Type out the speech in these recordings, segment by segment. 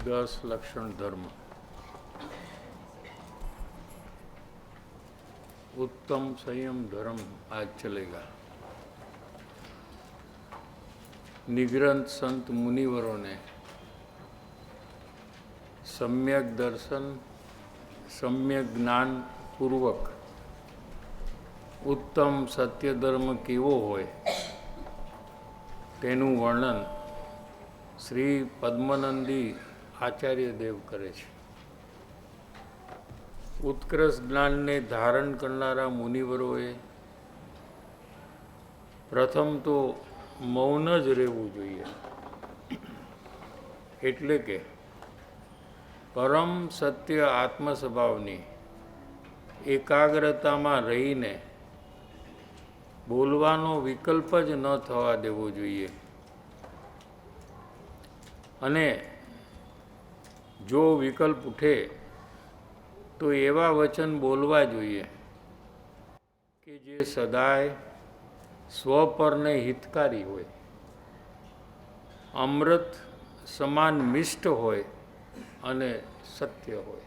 10 लक्षण धर्म। उत्तम संयम धर्म आज चलेगा। निग्रंथ संत मुनिवरों ने सम्यक दर्शन सम्यक ज्ञान पूर्वक उत्तम सत्य धर्म केवो होय तेनु वर्णन श्री पद्मनंदी आचार्य देव करे छे। उत्कृष्ट ज्ञान ने धारण करनारा मुनिवरोए प्रथम तो मौन ज रहेवुं जोईए। एटले के परम सत्य आत्म स्वभावनी एकाग्रता में रहीने बोलवानो विकल्प ज न थवा देवो जोईए। अने जो विकल्प उठे तो एवा वचन बोलवा जोईए कि जे सदाय स्वपर ने हितकारी होय, अमृत समान मिष्ट होय अने सत्य होय।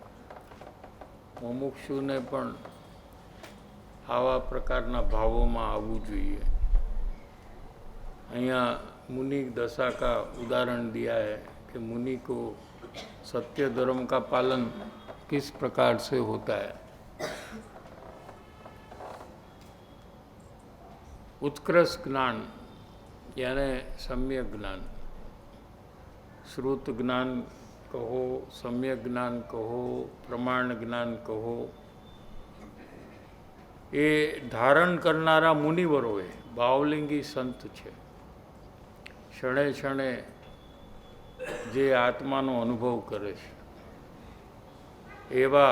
मुमुक्षुने पण आवा प्रकारना भावों आववुं जोईए। अहींया मुनि दशा का उदाहरण दिया है कि मुनि को सत्य धर्म का पालन किस प्रकार से होता है। उत्कृष्ट ज्ञान यानी सम्यक ज्ञान, श्रुत ज्ञान कहो, सम्यक ज्ञान कहो, प्रमाण ज्ञान कहो, ये धारण करनारा मुनिवरोए भावलिंगी संत छे। क्षणे क्षणे जे आत्मानो अनुभव करे छे एवा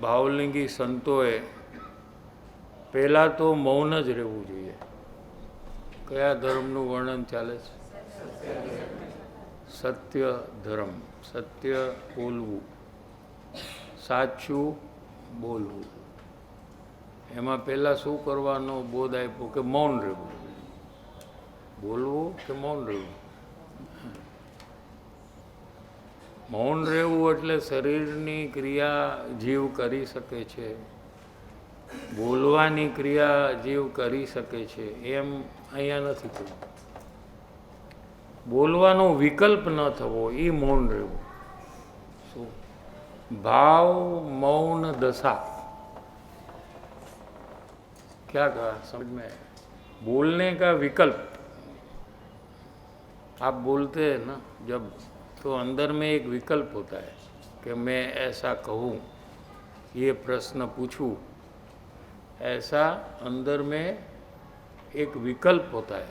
भावलिंगी संतोए पहला तो मौन ज रहेवुं जोईए। कया धर्मनुं वर्णन चाले छे? सत्य धर्म, सत्य बोलवुं, साचुं बोलवुं। एमां पहला शुं करवानो बोध आप्यो के मौन रहेवुं। बोलवुं के मौन रहेवुं? मौन रहेवुं एटले शरीरनी क्रिया जीव करी सके छे, बोलवानी क्रिया जीव करी सके छे, एम अहींया नथी कह्युं। बोलवानो विकल्प न थवो ई मौन रहेवुं। शुं? भाव मौन दशा। क्या कहा समझ में? बोलने का विकल्प। आप बोलते हैं ना जब, तो अंदर में एक विकल्प होता है कि मैं ऐसा कहूँ, ये प्रश्न पूछूं, ऐसा अंदर में एक विकल्प होता है।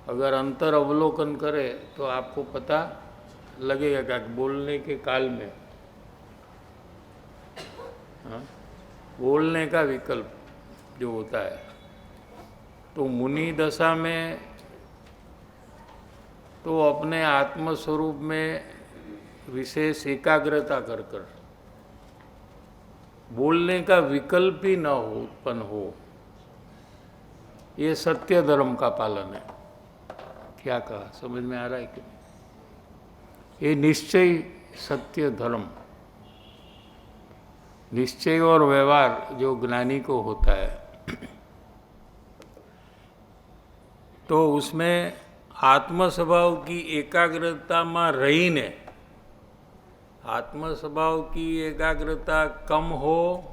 अगर अंतर अवलोकन करे तो आपको पता लगेगा कि बोलने के काल में बोलने का विकल्प जो होता है, तो मुनि दशा में तो अपने आत्म स्वरूप में विशेष एकाग्रता कर कर बोलने का विकल्प ही न हो, उत्पन्न हो, ये सत्य धर्म का पालन है। क्या कहा समझ में आ रहा है कि नहीं? ये निश्चय सत्य धर्म, निश्चय और व्यवहार जो ज्ञानी को होता है, तो उसमें आत्म स्वभाव की एकाग्रता में रहीने, आत्म स्वभाव की एकाग्रता कम हो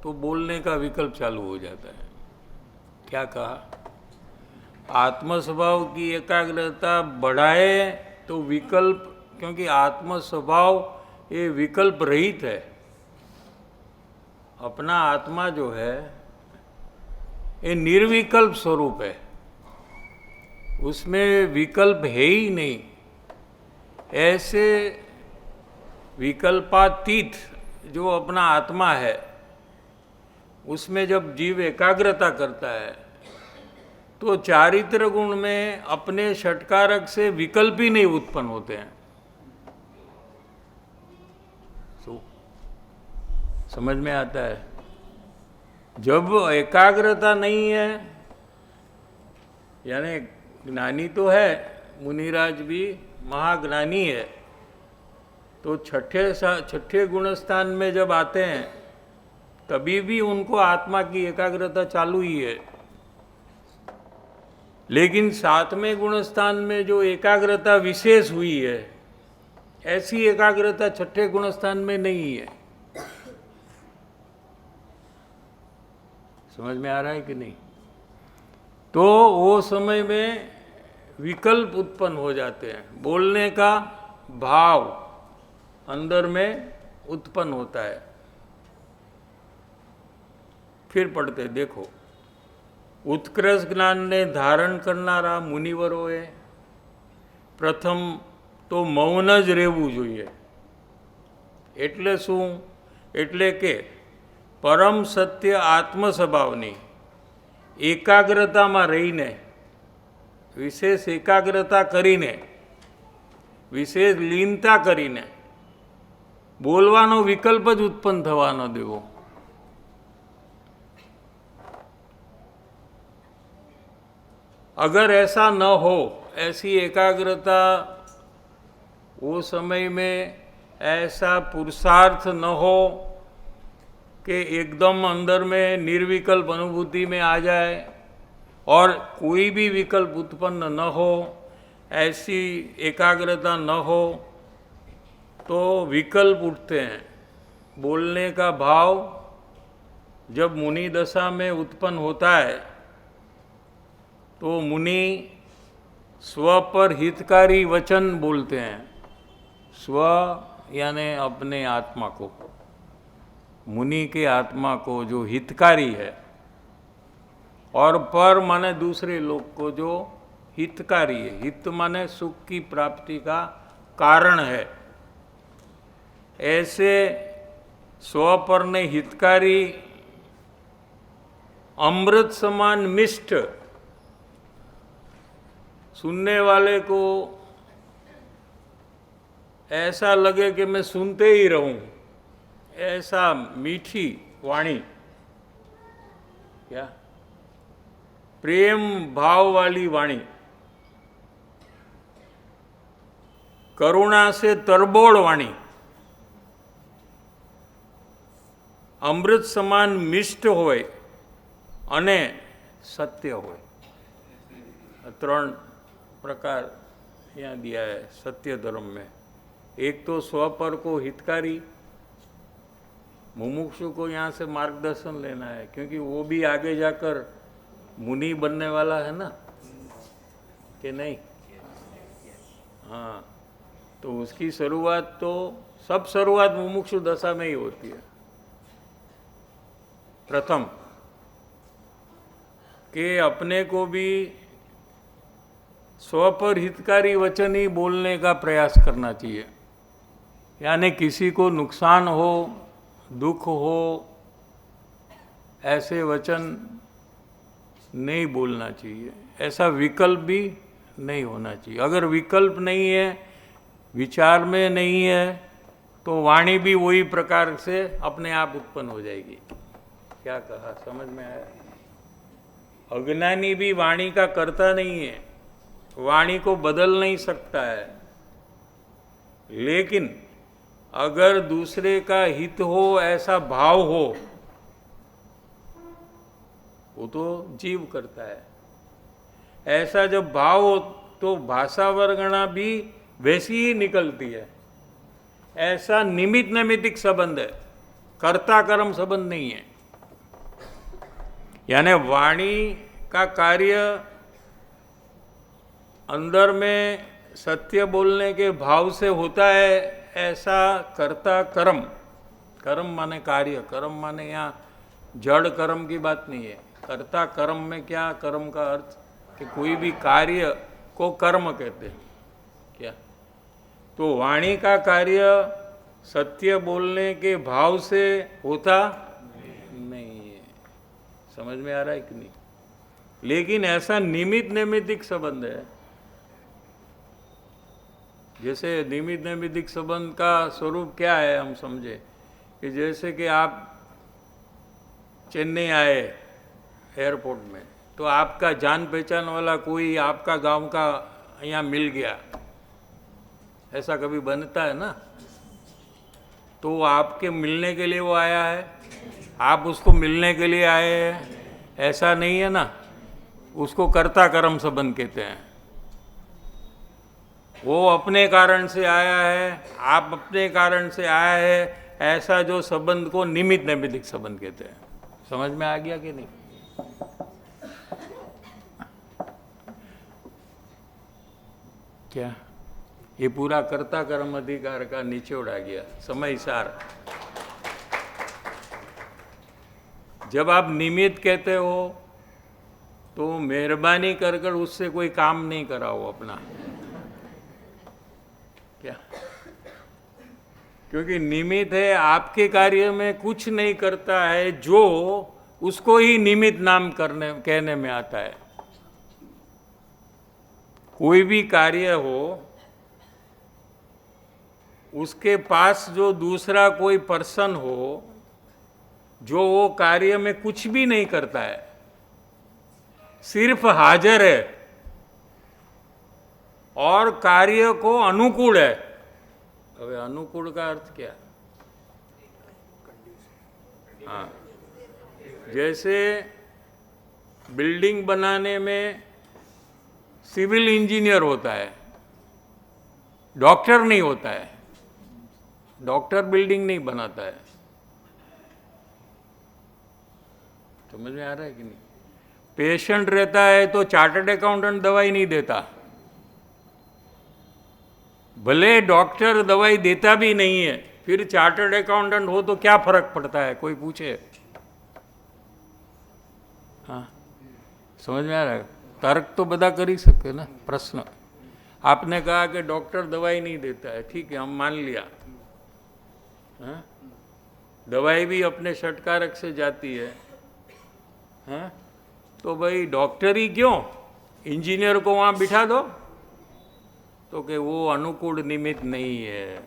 तो बोलने का विकल्प चालू हो जाता है। क्या कहा? आत्म स्वभाव की एकाग्रता बढ़ाए तो विकल्प, क्योंकि आत्म स्वभाव ये विकल्प रहित है। अपना आत्मा जो है ये निर्विकल्प स्वरूप है, उसमें विकल्प है ही नहीं। ऐसे विकल्पातीत जो अपना आत्मा है, उसमें जब जीव एकाग्रता करता है तो चारित्र गुण में अपने षटकारक से विकल्प ही नहीं उत्पन्न होते हैं। समझ में आता है? जब एकाग्रता नहीं है, यानी ज्ञानी तो है, मुनिराज भी महाज्ञानी है, तो छठे गुणस्थान में जब आते हैं तभी भी उनको आत्मा की एकाग्रता चालू ही है। लेकिन 7वें गुणस्थान में जो एकाग्रता विशेष हुई है, ऐसी एकाग्रता छठे गुणस्थान में नहीं है। समझ में आ रहा है कि नहीं? तो वो समय में विकल्प उत्पन्न हो जाते हैं, बोलने का भाव अंदर में उत्पन्न होता है। फिर पढ़ते देखो, उत्कृष्ट ज्ञान ने धारण करनारा मुनिवरोए प्रथम तो મૌન જ રહેવું જોઈએ। એટલે શું? એટલે કે પરમ સત્ય આત્મ સ્વભાવની એકાગ્રતામાં રહીને, વિશેષ એકાગ્રતા કરીને, વિશેષ લીનતા કરીને બોલવાનો વિકલ્પ જ ઉત્પન્ન થવા ન દેવો। अगर ऐसा न हो, ऐसी एकाग्रता वो समय में ऐसा पुरुषार्थ न हो कि एकदम अंदर में निर्विकल्प अनुभूति में आ जाए और कोई भी विकल्प उत्पन्न न हो, ऐसी एकाग्रता न हो, तो विकल्प उठते हैं। बोलने का भाव जब मुनि दशा में उत्पन्न होता है तो मुनि स्व पर हितकारी वचन बोलते हैं। स्व यानी अपने आत्मा को, मुनि के आत्मा को जो हितकारी है, और पर माने दूसरे लोग को जो हितकारी है। हित माने सुख की प्राप्ति का कारण है। ऐसे स्व पर ने हितकारी अमृत समान मिष्ट, सुनने वाले को ऐसा लगे कि मैं सुनते ही रहूं, ऐसा मीठी वाणी, क्या प्रेम भाव वाली वाणी, करुणा से तरबोड़ वाणी, अमृत समान मिष्ट होय अने सत्य होय। त्रण प्रकार यहाँ दिया है सत्य धर्म में। एक तो स्वपर को हितकारी, मुमुक्षु को यहाँ से मार्गदर्शन लेना है, क्योंकि वो भी आगे जाकर मुनि बनने वाला है ना, कि नहीं? हाँ, तो उसकी शुरुआत तो सब शुरुआत मुमुक्षु दशा में ही होती है। प्रथम कि अपने को भी स्व पर हितकारी वचन ही बोलने का प्रयास करना चाहिए। यानी किसी को नुकसान हो, दुख हो, ऐसे वचन नहीं बोलना चाहिए। ऐसा विकल्प भी नहीं होना चाहिए। अगर विकल्प नहीं है, विचार में नहीं है, तो वाणी भी वही प्रकार से अपने आप उत्पन्न हो जाएगी। क्या कहा, समझ में आया? अज्ञानी भी वाणी का कर्ता नहीं है, वाणी को बदल नहीं सकता है। लेकिन अगर दूसरे का हित हो, ऐसा भाव हो, वो तो जीव करता है। ऐसा जब भाव हो तो भाषा वर्गणा भी वैसी ही निकलती है। ऐसा निमित्त नैमित्तिक संबंध है, कर्ता कर्म संबंध नहीं है। यानी वाणी का कार्य अंदर में सत्य बोलने के भाव से होता है। ऐसा कर्ता कर्म, कर्म माने कार्य, कर्म माने यहाँ जड़ कर्म की बात नहीं है। कर्ता कर्म में क्या, कर्म का अर्थ कि कोई भी कार्य को कर्म कहते हैं। क्या? तो वाणी का कार्य सत्य बोलने के भाव से होता नहीं है। समझ में आ रहा है कि नहीं? लेकिन ऐसा निमित्त नैमित्तिक संबंध है। जैसे निमित्त नैमित्तिक संबंध का स्वरूप क्या है, हम समझे कि जैसे कि आप चेन्नई आए एयरपोर्ट में, तो आपका जान पहचान वाला कोई आपका गांव का यहाँ मिल गया। ऐसा कभी बनता है ना? तो वो आपके मिलने के लिए वो आया है, आप उसको मिलने के लिए आए हैं, ऐसा नहीं है ना। उसको कर्ता कर्म संबंध कहते हैं। वो अपने कारण से आया है, आप अपने कारण से आया है, ऐसा जो संबंध को निमित्त नैमित्तिक संबंध कहते हैं। समझ में आ गया कि नहीं? क्या ये पूरा कर्ता कर्म अधिकार का निचोड़ आ गया समय सार। जब आप निमित्त कहते हो तो मेहरबानी कर कर उससे कोई काम नहीं कराओ अपना। क्या? क्योंकि निमित्त है, आपके कार्य में कुछ नहीं करता है, जो उसको ही निमित्त नाम कहने में आता है। कोई भी कार्य हो, उसके पास जो दूसरा कोई पर्सन हो जो वो कार्य में कुछ भी नहीं करता है, सिर्फ हाजिर है और कार्य को अनुकूल है। अब अनुकूल का अर्थ क्या? हाँ, जैसे बिल्डिंग बनाने में सिविल इंजीनियर होता है, डॉक्टर नहीं होता है। डॉक्टर बिल्डिंग नहीं बनाता है। समझ में आ रहा है कि नहीं? पेशेंट रहता है तो चार्टर्ड अकाउंटेंट दवाई नहीं देता। भले डॉक्टर दवाई देता भी नहीं है, फिर चार्टर्ड अकाउंटेंट हो तो क्या फर्क पड़ता है? कोई पूछे? हाँ, समझ में आ रहा है? तर्क तो बता कर ही सकते ना। प्रश्न आपने कहा कि डॉक्टर दवाई नहीं देता है, ठीक है, हम मान लिया। हाँ? दवाई भी अपने षटकारक से जाती है। हाँ? तो भाई डॉक्टर ही क्यों, इंजीनियर को वहाँ बिठा दो। तो कि वो अनुकूल निमित्त नहीं है।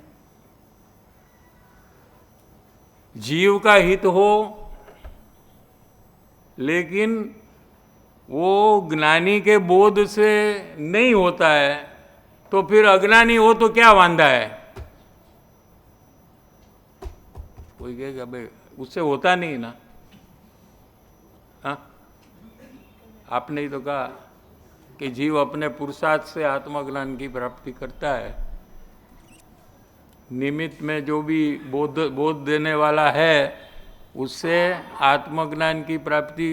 जीव का हित हो, लेकिन वो ज्ञानी के बोध से नहीं होता है, तो फिर अज्ञानी हो तो क्या वांधा है? कोई कहेगा भाई उससे होता नहीं ना। हाँ, आपने ही तो कहा कि जीव अपने पुरुषार्थ से आत्मज्ञान की प्राप्ति करता है। निमित्त में जो भी बोध देने वाला है, उससे आत्मज्ञान की प्राप्ति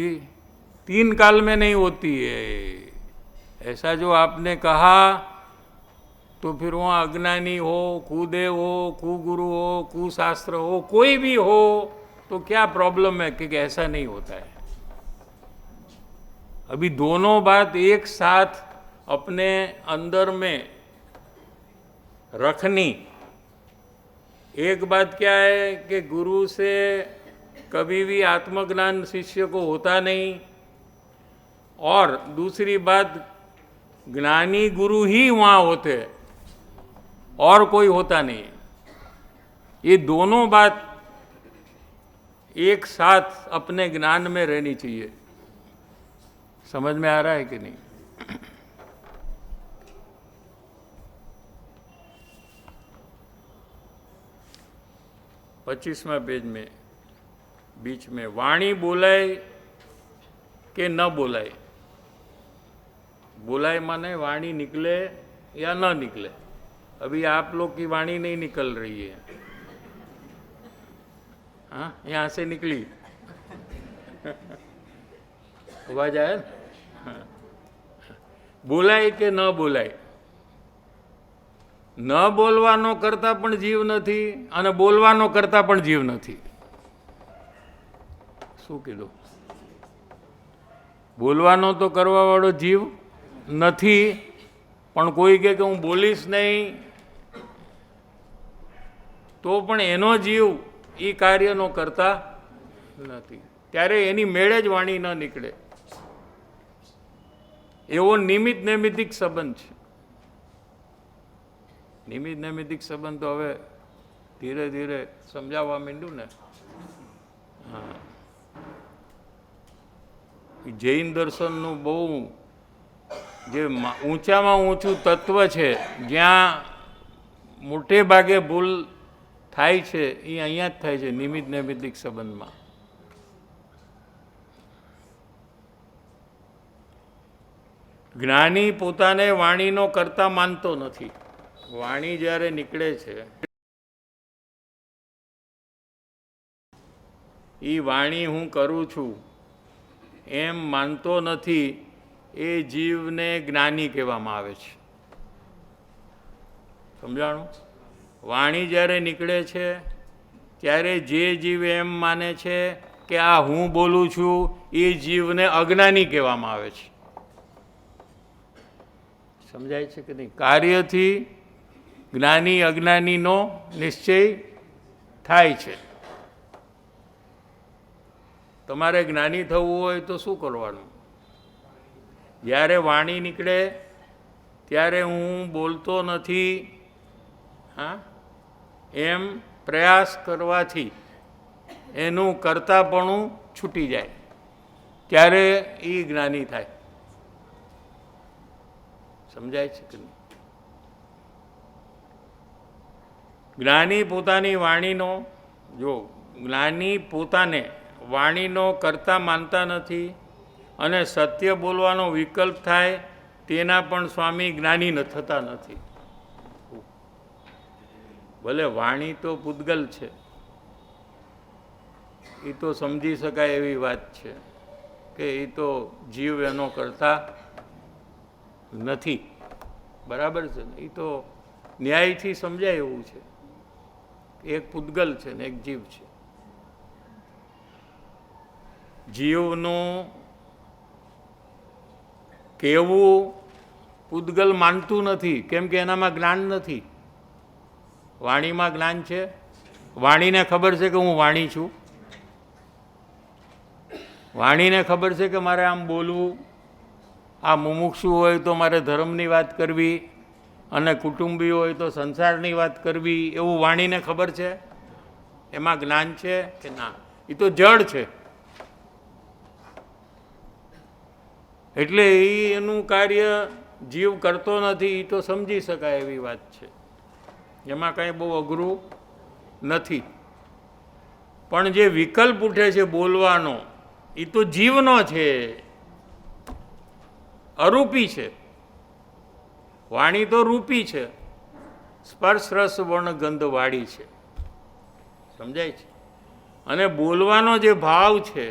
3 काल में नहीं होती है। ऐसा जो आपने कहा, तो फिर वहाँ अज्ञानी हो, कुदेव हो, कुगुरु हो, कुशास्त्र हो, कोई भी हो, तो क्या प्रॉब्लम है कि ऐसा नहीं होता है? अभी दोनों बात एक साथ अपने अंदर में रखनी। एक बात क्या है कि गुरु से कभी भी आत्मज्ञान शिष्य को होता नहीं, और दूसरी बात ज्ञानी गुरु ही वहाँ होते, और कोई होता नहीं। ये दोनों बात एक साथ अपने ज्ञान में रहनी चाहिए। समझ में आ रहा है कि नहीं? पच्चीसवां पेज में बीच में वाणी बोलाए कि न बोलाए। बोलाए माने वाणी निकले या न निकले। अभी आप लोग की वाणी नहीं निकल रही है। हाँ, यहाँ से निकली आवाज आया? हाँ। बोलाय કે ન બોલાય? ન બોલવાનો કરતા પણ જીવ નથી અને બોલવાનો કરતા પણ જીવ નથી. શું કીધું? બોલવાનો તો કરવાવાળો જીવ નથી, પણ કોઈ કહે કે હું બોલીશ નહીં તો પણ એનો જીવ એ કાર્યનો કરતા નથી. ત્યારે એની મેળે જ વાણી ન નીકળે. એવો નિમિત્ત નૈમિત્તિક સંબંધ છે. નિમિત્ત નૈમિત્તિક સંબંધ તો હવે ધીરે ધીરે સમજાવવા માંડ્યું ને. હા, જૈન દર્શનનું બહુ જે ઊંચામાં ઊંચું તત્વ છે, જ્યાં મોટે ભાગે ભૂલ થાય છે એ અહીંયા જ થાય છે, નિમિત્ત નૈમિત્તિક સંબંધમાં. જ્ઞાની પોતાને વાણીનો કરતા માનતો નથી. વાણી જ્યારે નીકળે છે એ વાણી હું કરું છું એમ માનતો નથી. એ જીવને જ્ઞાની કહેવામાં આવે છે. સમજાણું? વાણી જ્યારે નીકળે છે ત્યારે જે જીવ એમ માને છે કે આ હું બોલું છું, એ જીવને અજ્ઞાની કહેવામાં આવે છે. સમજાય છે કે નહીં? કાર્યથી જ્ઞાની અજ્ઞાનીનો નિશ્ચય થાય છે. તમારે જ્ઞાની થવું હોય તો શું કરવાનું? જ્યારે વાણી નીકળે ત્યારે હું બોલતો નથી હા એમ પ્રયાસ કરવાથી એનું કર્તાપણું છૂટી જાય, ત્યારે એ જ્ઞાની થાય. સમજાય છે કે નહીં? જ્ઞાની પોતાની વાણીનો, જો જ્ઞાની પોતાને વાણીનો કરતા માનતા નથી અને સત્ય બોલવાનો વિકલ્પ થાય તેના પણ સ્વામી જ્ઞાની થતા નથી. ભલે વાણી તો પૂતગલ છે, એ તો સમજી શકાય એવી વાત છે કે એ તો જીવ એનો કરતા નથી. બરાબર છે ને? એ તો ન્યાયથી સમજાય એવું છે. એક પૂતગલ છે ને એક જીવ છે. જીવનું કહેવું પૂતગલ માનતું નથી, કેમ કે એનામાં જ્ઞાન નથી. વાણીમાં જ્ઞાન છે. વાણીને ખબર છે કે હું વાણી છું. વાણીને ખબર છે કે મારે આમ બોલવું, આ મુમુક્ષુ હોય તો મારે ધર્મની વાત કરવી અને કુટુંબી હોય તો સંસારની વાત કરવી, એવું વાણીને ખબર છે. એમાં જ્ઞાન છે કે ના? એ તો જડ છે. એટલે એનું કાર્ય જીવ કરતો નથી, એ તો સમજી શકાય એવી વાત છે. એમાં કાંઈ બહુ અઘરું નથી. પણ જે વિકલ્પ ઉઠે છે બોલવાનો, એ તો જીવનો છે, અરૂપી છે. વાણી તો રૂપી છે, સ્પર્શ રસ વર્ણ ગંધ વાળી છે. સમજાય છે? અને બોલવાનો જે ભાવ છે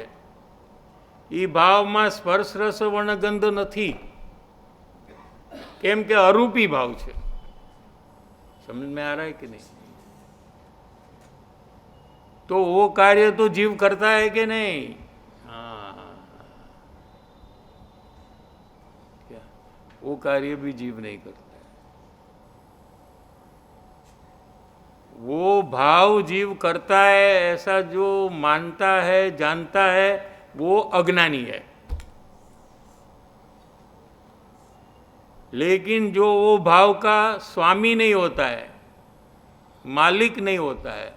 એ ભાવમાં સ્પર્શ રસ વર્ણ ગંધ નથી, કેમ કે અરૂપી ભાવ છે. સમજ में आ रहा है कि नहीं? तो वो कार्य तो जीव करता है कि नहीं? हाँ, क्या वो कार्य भी जीव नहीं करता है. वो भाव जीव करता है ऐसा जो मानता है जानता है वो अज्ञानी है. लेकिन जो वो भाव का स्वामी नहीं होता है, मालिक नहीं होता है,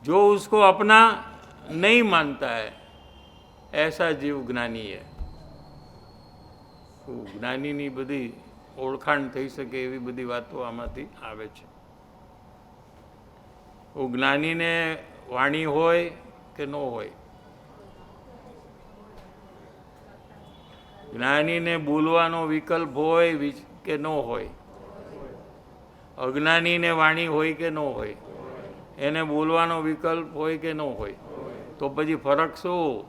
जो उसको अपना नहीं मानता है, ऐसा जीव ज्ञानी है. જ્ઞાનીની બધી ઓળખાણ થઈ શકે એવી બધી વાતો આમાંથી આવે છે. જ્ઞાનીને વાણી હોય કે ન હોય, જ્ઞાનીને બોલવાનો વિકલ્પ હોય કે ન હોય, અજ્ઞાનીને વાણી હોય કે ન હોય, એને બોલવાનો વિકલ્પ હોય કે ન હોય, તો પછી ફરક શું?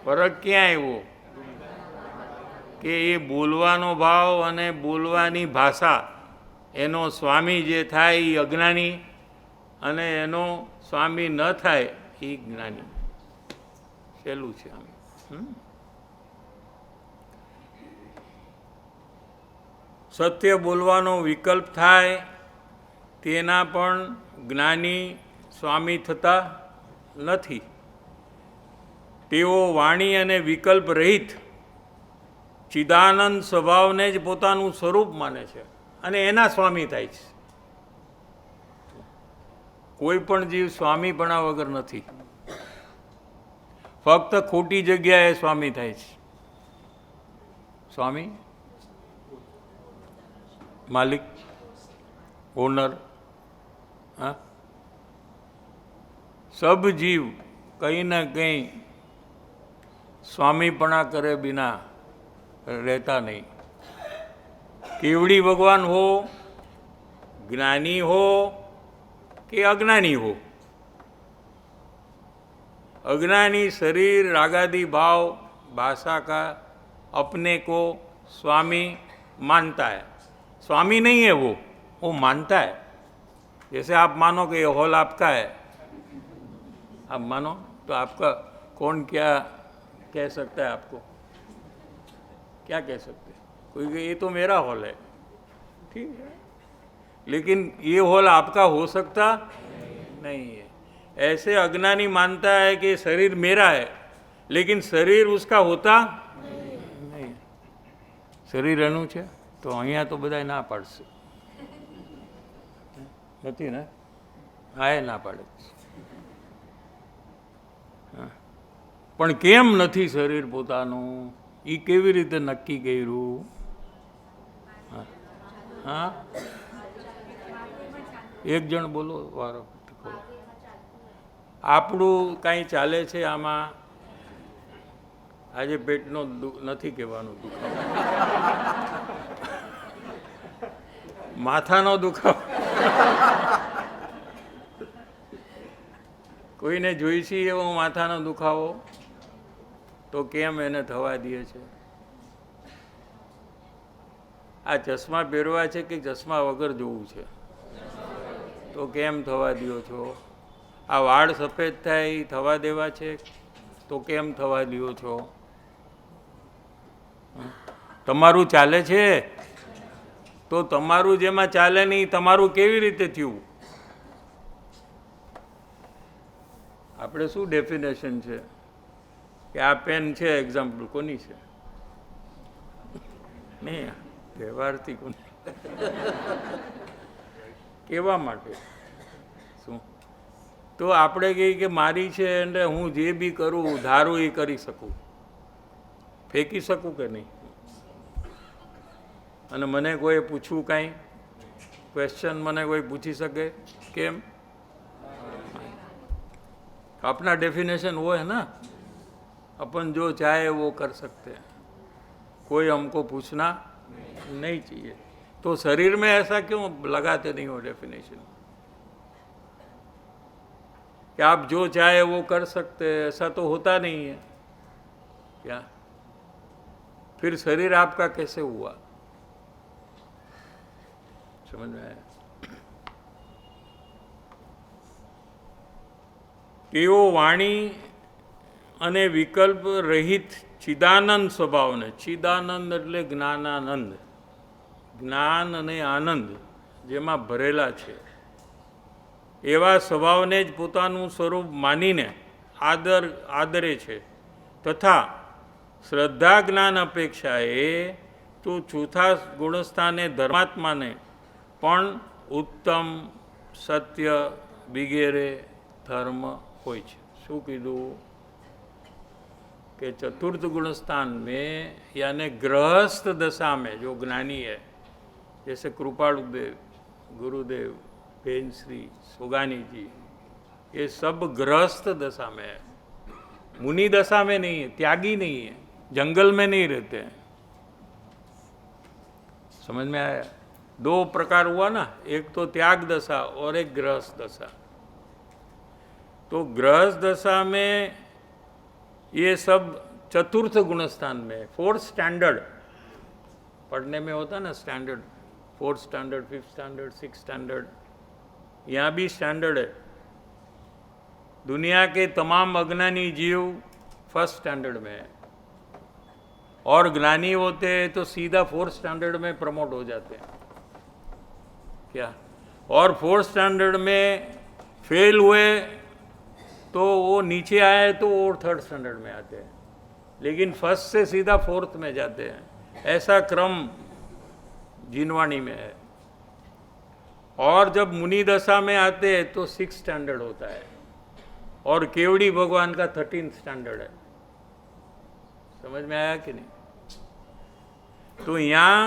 ફરક ક્યાં આવ્યો? કે એ બોલવાનો ભાવ અને બોલવાની ભાષા એનો સ્વામી જે થાય એ અજ્ઞાની, અને એનો સ્વામી ન થાય એ જ્ઞાની. સહેલું છે આમ. સત્ય બોલવાનો વિકલ્પ થાય તેના પણ જ્ઞાની સ્વામી થતા નથી. તેઓ વાણી અને વિકલ્પ રહિત ચિદાનંદ સ્વભાવને જ પોતાનું સ્વરૂપ માને છે અને એના સ્વામી થાય છે. કોઈ પણ જીવ સ્વામીપણા વગર નથી, ફક્ત ખોટી જગ્યાએ સ્વામી થાય છે. સ્વામી માલિક ओनर। हाँ, सब जीव कहीं ना कहीं स्वामीपना करे बिना रहता नहीं। केवड़ी भगवान हो, ज्ञानी हो कि अज्ञानी हो, अज्ञानी शरीर रागादि भाव भाषा का अपने को स्वामी मानता है। स्वामी नहीं है वो मानता है। जैसे आप मानो कि ये हॉल आपका है, आप मानो तो आपका कौन क्या कह सकता है? आपको क्या कह सकते हैं? कोई कहे ये तो मेरा हॉल है, ठीक है, लेकिन ये हॉल आपका हो सकता नहीं है। ऐसे अज्ञानी मानता है कि शरीर मेरा है, लेकिन शरीर उसका होता नहीं। શરીર એનું છે તો અહીંયા તો બધાય ના પાડશે, નથી ને? હા, એ ના પાડે. પણ કેમ નથી શરીર પોતાનું? એ કેવી રીતે નક્કી કર્યું? હા, એક જણ બોલો વારો. આપણું કાંઈ ચાલે છે આમાં? આજે પેટનો નથી કહેવાનું દુખાવો, માથાનો દુખાવો. કોઈને જોઈશી એવો માથાનો દુખાવો તો કેમ એને થવા દે છે? આ ચશ્મા પહેરવા છે કે ચશ્મા વગર જોવું છે? તો કેમ થવા દો છો? આ વાળ સફેદ થાય એ થવા દેવા છે તો કેમ થવા દો છો? તમારું ચાલે છે તો તમારું જેમાં ચાલે નહીં તમારું કેવી રીતે થયું? આપણે શું ડેફિનેશન છે કે આ પેન છે, એક્ઝામ્પલ કોની છે? નહીં, વ્યવહારથી કોની? કેવા માટે? શું તો આપણે કહીએ કે મારી છે એટલે હું જે બી કરું ધારું એ કરી શકું, ફેંકી શકું કે નહીં? અને મને કોઈ પૂછવું કાંઈ ક્વેશ્ચન મને કોઈ પૂછી શકે કેમ? अपना डेफिनेशन वो है ना, अपन जो चाहे वो कर सकते हैं, कोई हमको पूछना नहीं चाहिए। तो शरीर में ऐसा क्यों लगाते नहीं हो डेफिनेशन कि आप जो चाहे वो कर सकते हैं? ऐसा तो होता नहीं है क्या? फिर शरीर आपका कैसे हुआ? समझ में आया? તેઓ વાણી અને વિકલ્પ રહિત ચિદાનંદ સ્વભાવને, ચિદાનંદ એટલે જ્ઞાનાનંદ, જ્ઞાન અને આનંદ જેમાં ભરેલા છે એવા સ્વભાવને જ પોતાનું સ્વરૂપ માનીને આદરે છે. તથા શ્રદ્ધા જ્ઞાન અપેક્ષાએ તો ચોથા ગુણસ્થાને ધર્માત્માને પણ ઉત્તમ, સત્ય વગેરે धर्म હોય છે. શું કીધું कि चतुर्थ गुण स्थान में यानी गृहस्थ दशा में जो ज्ञानी है, जैसे कृपालुदेव, गुरुदेव, बेन श्री, सुगानी जी, ये सब गृहस्थ दशा में है, मुनि दशा में नहीं है, त्यागी नहीं है, जंगल में नहीं रहते हैं. समझ में आया? दो प्रकार हुआ ना, एक तो त्याग दशा और एक गृहस्थ दशा. तो गृहस्थ दशा में ये सब चतुर्थ गुणस्थान में, फोर्थ स्टैंडर्ड पढ़ने में होता ना, standard, fourth standard, fifth standard, six standard, यहाँ भी स्टैंडर्ड है. दुनिया के तमाम अज्ञानी जीव फर्स्ट स्टैंडर्ड में है और ज्ञानी होते हैं तो सीधा फोर्थ स्टैंडर्ड में प्रमोट हो जाते हैं. क्या? और फोर्थ स्टैंडर्ड में फेल हुए तो वो नीचे आए तो और थर्ड स्टैंडर्ड में आते हैं, लेकिन फर्स्ट से सीधा फोर्थ में जाते हैं. ऐसा क्रम जिनवाणी में है. और जब मुनि दशा में आते हैं तो सिक्स स्टैंडर्ड होता है और केवड़ी भगवान का 13th स्टैंडर्ड है. समझ में आया कि नहीं? तो यहाँ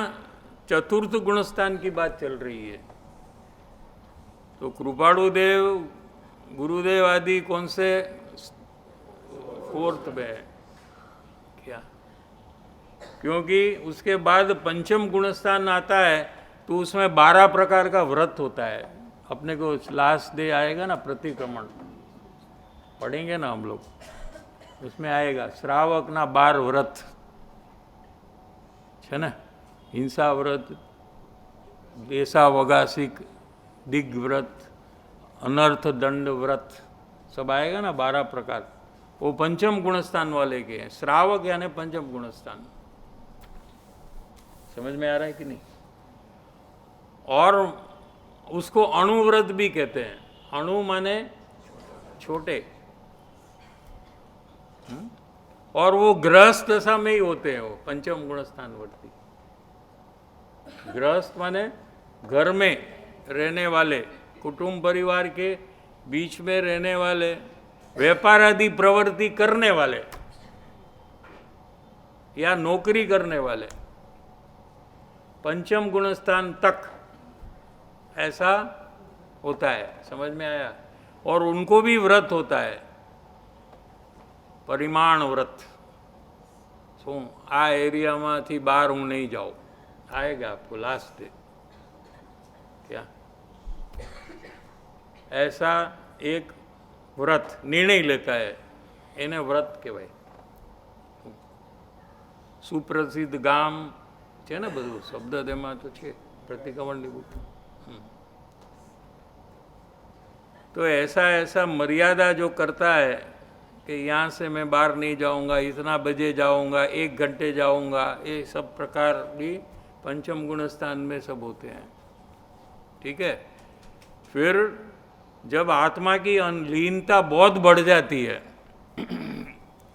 चतुर्थ गुणस्थान की बात चल रही है. तो कृपाणु देव, गुरुदेव आदि कौन से फोर्थ में है क्या? क्योंकि उसके बाद पंचम गुणस्थान आता है तो उसमें 12 प्रकार का व्रत होता है। अपने को लास्ट डे आएगा ना, प्रतिक्रमण पढ़ेंगे ना हम लोग, उसमें आएगा श्रावक ना 12 व्रत है ना। हिंसा व्रत, देशा वगासिक, दिग्व्रत, अनर्थ दंड व्रत, सब आएगा ना 12 प्रकार। वो पंचम गुणस्थान वाले के हैं। श्रावक यानी पंचम गुणस्थान। समझ में आ रहा है कि नहीं? और उसको अणुव्रत भी कहते हैं। अणु माने छोटे। और वो गृहस्थ दशा में ही होते हैं, वो पंचम गुणस्थान वर्ती। गृहस्थ माने घर में रहने वाले, कुटुंब परिवार के बीच में रहने वाले, व्यापार आदि प्रवृत्ति करने वाले या नौकरी करने वाले, पंचम गुणस्थान तक ऐसा होता है। समझ में आया? और उनको भी व्रत होता है, परिमाण व्रत। શું આ એરિયામાંથી બહાર હું નહીં જાઉં, आएगा आपको लास्ट डे क्या? ऐसा एक व्रत निर्णय लेता है, એને વ્રત કહેવાય। સુપ્રસિદ્ધ ગામ છે ને, બધું શબ્દ તેમાં તો છે प्रतिक्रमणની बुक। तो ऐसा ऐसा मर्यादा जो करता है कि यहाँ से मैं बाहर नहीं जाऊँगा, इतना बजे जाऊँगा, 1 घंटे जाऊँगा, ये सब प्रकार भी पंचम गुणस्थान में सब होते हैं। ठीक है। फिर जब आत्मा की लीनता बहुत बढ़ जाती है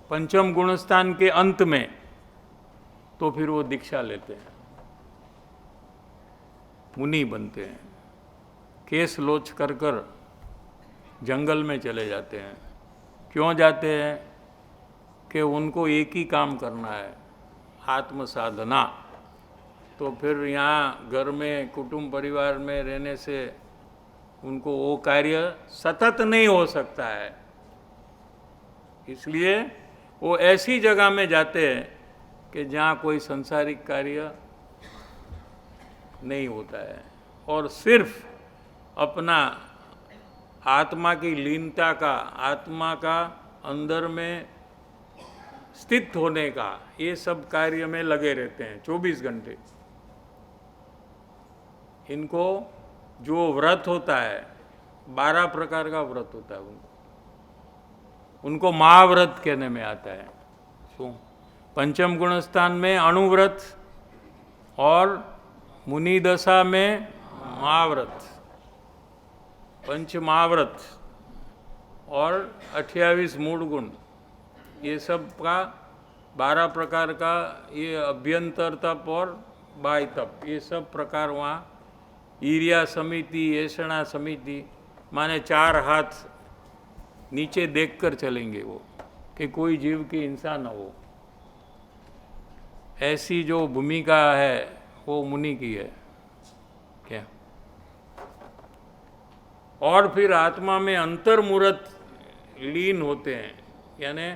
पंचम गुणस्थान के अंत में, तो फिर वो दीक्षा लेते हैं, मुनि बनते हैं। केस लोच कर कर जंगल में चले जाते हैं। क्यों जाते हैं? कि उनको एक ही काम करना है, आत्म साधना। तो फिर यहाँ घर में कुटुंब परिवार में रहने से उनको वो कार्य सतत नहीं हो सकता है, इसलिए वो ऐसी जगह में जाते हैं कि जहाँ कोई संसारिक कार्य नहीं होता है, और सिर्फ अपना आत्मा की लीनता का, आत्मा का अंदर में स्थित होने का, ये सब कार्य में लगे रहते हैं 24 घंटे। इनको जो व्रत होता है, 12 प्रकार का व्रत होता है, उनको महाव्रत कहने में आता है। શું पंचम गुणस्थान में अणुव्रत और मुनि दशा में महाव्रत, पंच महाव्रत और 28 मूल गुण, ये सब का 12 प्रकार का, ये अभ्यंतर तप और बाह्य तप, ये सब प्रकार वहाँ ईर्या समिति, ऐषणा समिति, माने 4 हाथ नीचे देखकर चलेंगे वो, कि कोई जीव की हिंसा न हो। ऐसी जो भूमिका है वो मुनि की है क्या? और फिर आत्मा में अंतर्मुहूर्त लीन होते हैं, यानी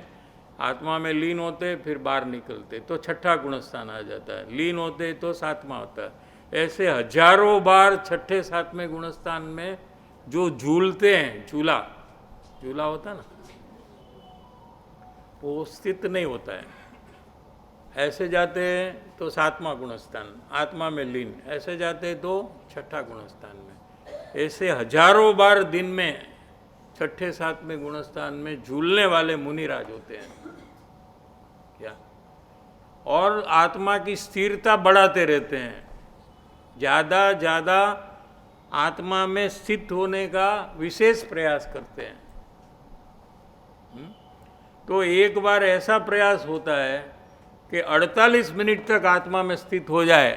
आत्मा में लीन होते फिर बाहर निकलते तो 6ठा गुणस्थान आ जाता है, लीन होते तो 7वां होता है। ऐसे हजारों बार 6ठे 7वें गुणस्थान में जो झूलते हैं, झूला झूला होता है ना, वो स्थित नहीं होता है। ऐसे जाते हैं तो 7वां गुणस्थान आत्मा में लीन, ऐसे जाते तो 6ठा गुणस्थान में। ऐसे हजारों बार दिन में 6ठे 7वें गुणस्थान में झूलने वाले मुनिराज होते हैं क्या? और आत्मा की स्थिरता बढ़ाते रहते हैं, ज़्यादा ज़्यादा आत्मा में स्थित होने का विशेष प्रयास करते हैं। तो एक बार ऐसा प्रयास होता है कि 48 मिनट तक आत्मा में स्थित हो जाए,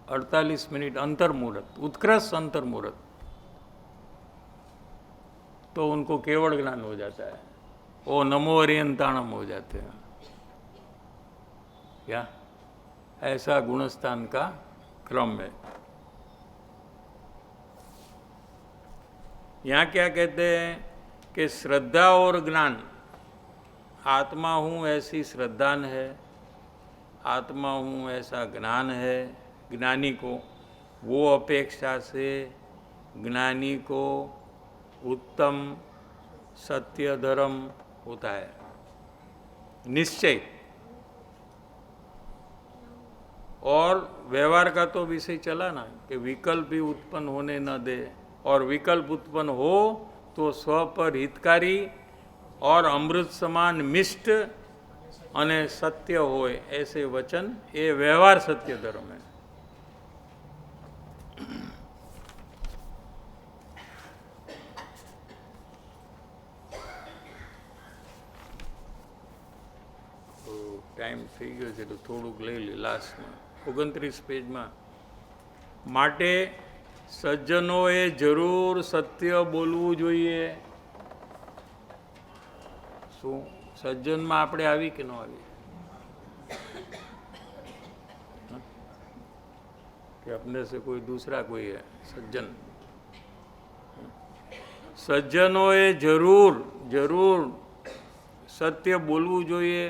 48 मिनट अंतर्मुहूर्त, उत्कृष्ट अंतर्मुहूर्त, तो उनको केवल ज्ञान हो जाता है, वो नमो अरियंताणम हो जाते हैं क्या? ऐसा गुणस्थान का क्रम है। यहाँ क्या कहते हैं कि श्रद्धा और ज्ञान, आत्मा हूँ ऐसी श्रद्धान है, आत्मा हूँ ऐसा ज्ञान है ज्ञानी को, वो अपेक्षा से ज्ञानी को उत्तम सत्य धर्म होता है निश्चय। और व्यवहार का तो विषय चला ना कि विकल्प भी उत्पन्न होने न दे, और विकल्प उत्पन्न हो तो स्व पर हितकारी और अमृत समान मिष्ट अने सत्य होय ऐसे वचन, ये व्यवहार सत्य धर्म है। ટાઈમ થઈ ગયો છે તો થોડુંક લઈ લે લાસ્ટમાં 29 પેજમાં। માટે સજ્જનોએ જરૂર સત્ય બોલવું જોઈએ। શું સજ્જનમાં આપણે આવી કે ન આવી? कि अपने से कोई दूसरा कोई है सज्जन? सज्जनोए जरूर जरूर सत्य बोलવું જોઈએ,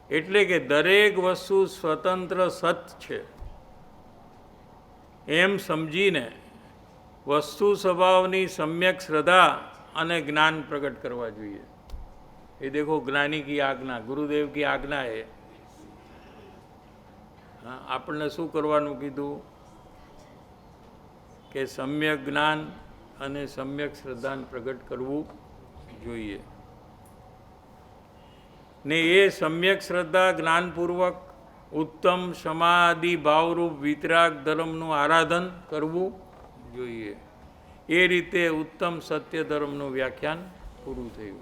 એટલે કે દરેક વસ્તુ સ્વતંત્ર સત છે એમ સમજીને વસ્તુ સ્વભાવની સમ્યક શ્રદ્ધા અને જ્ઞાન પ્રગટ કરવા જોઈએ। ये देखो ज्ञानी की आज्ञा, गुरुदेव की आज्ञा है। हाँ, आपने शू करवानुं कीधुं कि सम्यक ज्ञान अने सम्यक श्रद्धा प्रगट करवू जोईए ने ये सम्यक श्रद्धा ज्ञानपूर्वक उत्तम समाधि भावरूप वितराग धर्मनु आराधन करवू जोईए। ए रीते उत्तम सत्य धर्मनु व्याख्यान पूरुं थयुं।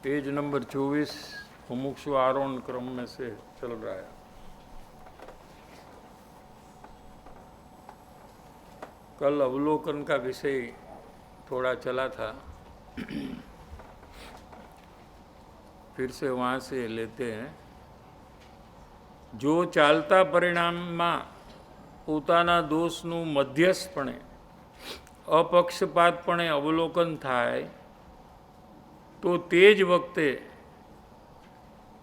पेज नंबर 24 मुमुक्षु आरोहण क्रम में से चल रहा है। कल अवलोकन का विषय थोड़ा चला था, फिर से वहाँ से लेते हैं। जो चालता परिणाम में पोताना दोषनु मध्यस्थपणे अपक्षपातपणे अवलोकन थाय तो तेज वक्ते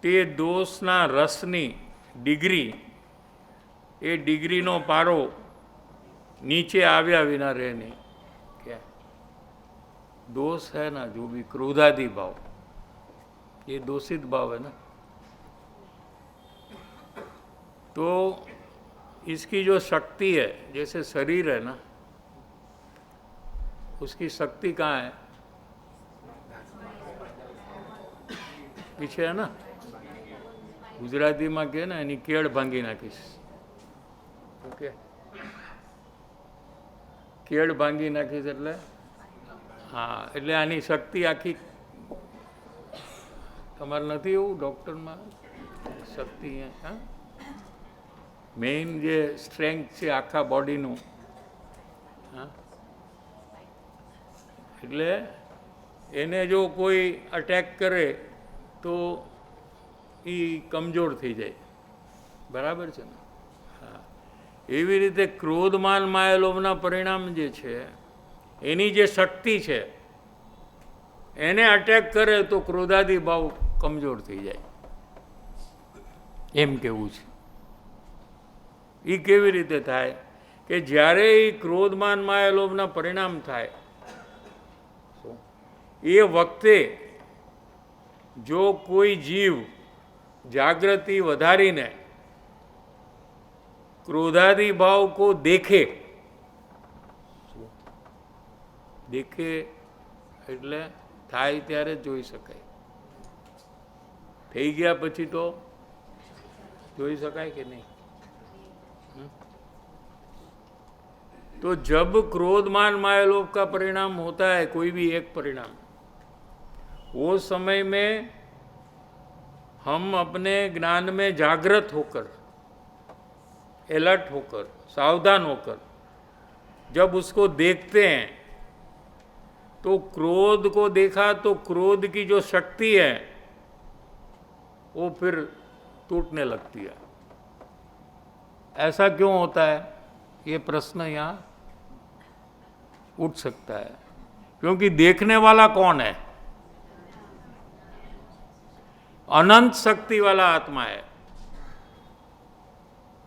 ते दोषना रसनी डिग्री, ए डिग्री नो पारो नीचे आव्या विना रहे नहीं। क्या दोष है ना, जो भी क्रोधादि भाव, ये दोषित भाव है ना। तो इसकी जो शक्ति है, जैसे शरीर है ना, उसकी शक्ति कहाँ है? पीछे है ना। गुजराती में कहे ना एनी केड़ भांगी नाखीश। ओके, केड़ भांगी नाखीश एटले हाँ, एटले आनी शक्ति आखी तमारे नथी एवुं डॉक्टर में शक्ति है। हाँ, मेन जे स्ट्रेंथ है आखा बॉडीनु। हाँ, एटले एने जो कोई अटेक करे तो ये कमजोर थी जाए। बराबर है ना। हाँ, एवी रीते क्रोधमान मायालोभना परिणाम जे छे एनी जे शक्ति है एने अटेक करे तो क्रोधादि भाव कमजोर थी जाए एम केवुं छे। ई केवी रीते थाय कि ज्यारे ई क्रोधमान मायालोभना परिणाम थाय ए वक्ते जो कोई जीव जागृति वधारीने क्रोधादि भाव को देखे, देखे एटले थाय त्यारे जोई शकाय। थई गया पछी तो जोई शकाय के नहीं? तो जब क्रोधमान मायालोभ का परिणाम होता है, कोई भी एक परिणाम, वो समय में हम अपने ज्ञान में जागृत होकर, अलर्ट होकर, सावधान होकर जब उसको देखते हैं तो क्रोध को देखा तो क्रोध की जो शक्ति है वो फिर टूटने लगती है। ऐसा क्यों होता है, ये प्रश्न यहाँ उठ सकता है। क्योंकि देखने वाला कौन है? अनंत शक्ति वाला आत्मा है।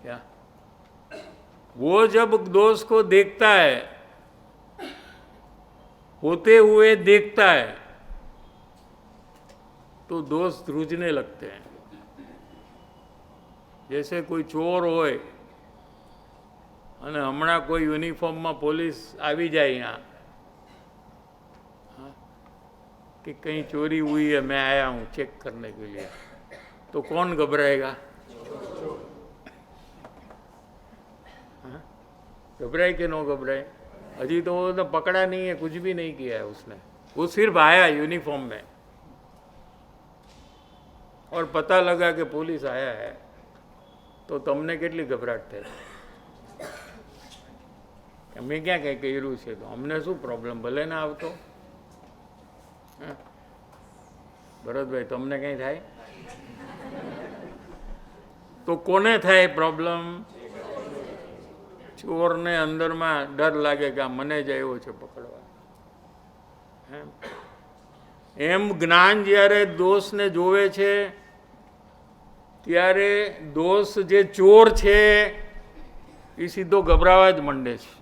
क्या वो जब दोष को देखता है, होते हुए देखता है, तो दोष ध्रुजने लगते हैं। जैसे कोई ચોર હોય અને હમણાં કોઈ યુનિફોર્મમાં પોલીસ આવી જાય यहाँ कि कहीं चोरी हुई है, मैं आया हूँ चेक करने के लिए, तो कौन घबराएगा? घबराए कि नो घबराए? अजी तो वो तो पकड़ा नहीं है, कुछ भी नहीं किया है उसने, वो सिर्फ आया यूनिफॉर्म में और पता लगा कि पुलिस आया है, तो તમને કેટલી ગભરાટ થાય? અમે ક્યાં કંઈ કર્યું છે તો અમને શું પ્રોબ્લેમ, ભલે ના આવતો. ભરતભાઈ તમને કંઈ થાય તો કોને થાય પ્રોબ્લેમ? ચોરને અંદરમાં ડર લાગે કે આ મને જ આવ્યો છે પકડવા. એમ જ્ઞાન જ્યારે દોષને જોવે છે ત્યારે દોષ જે ચોર છે એ સીધો ગભરાવા જ માંડે છે.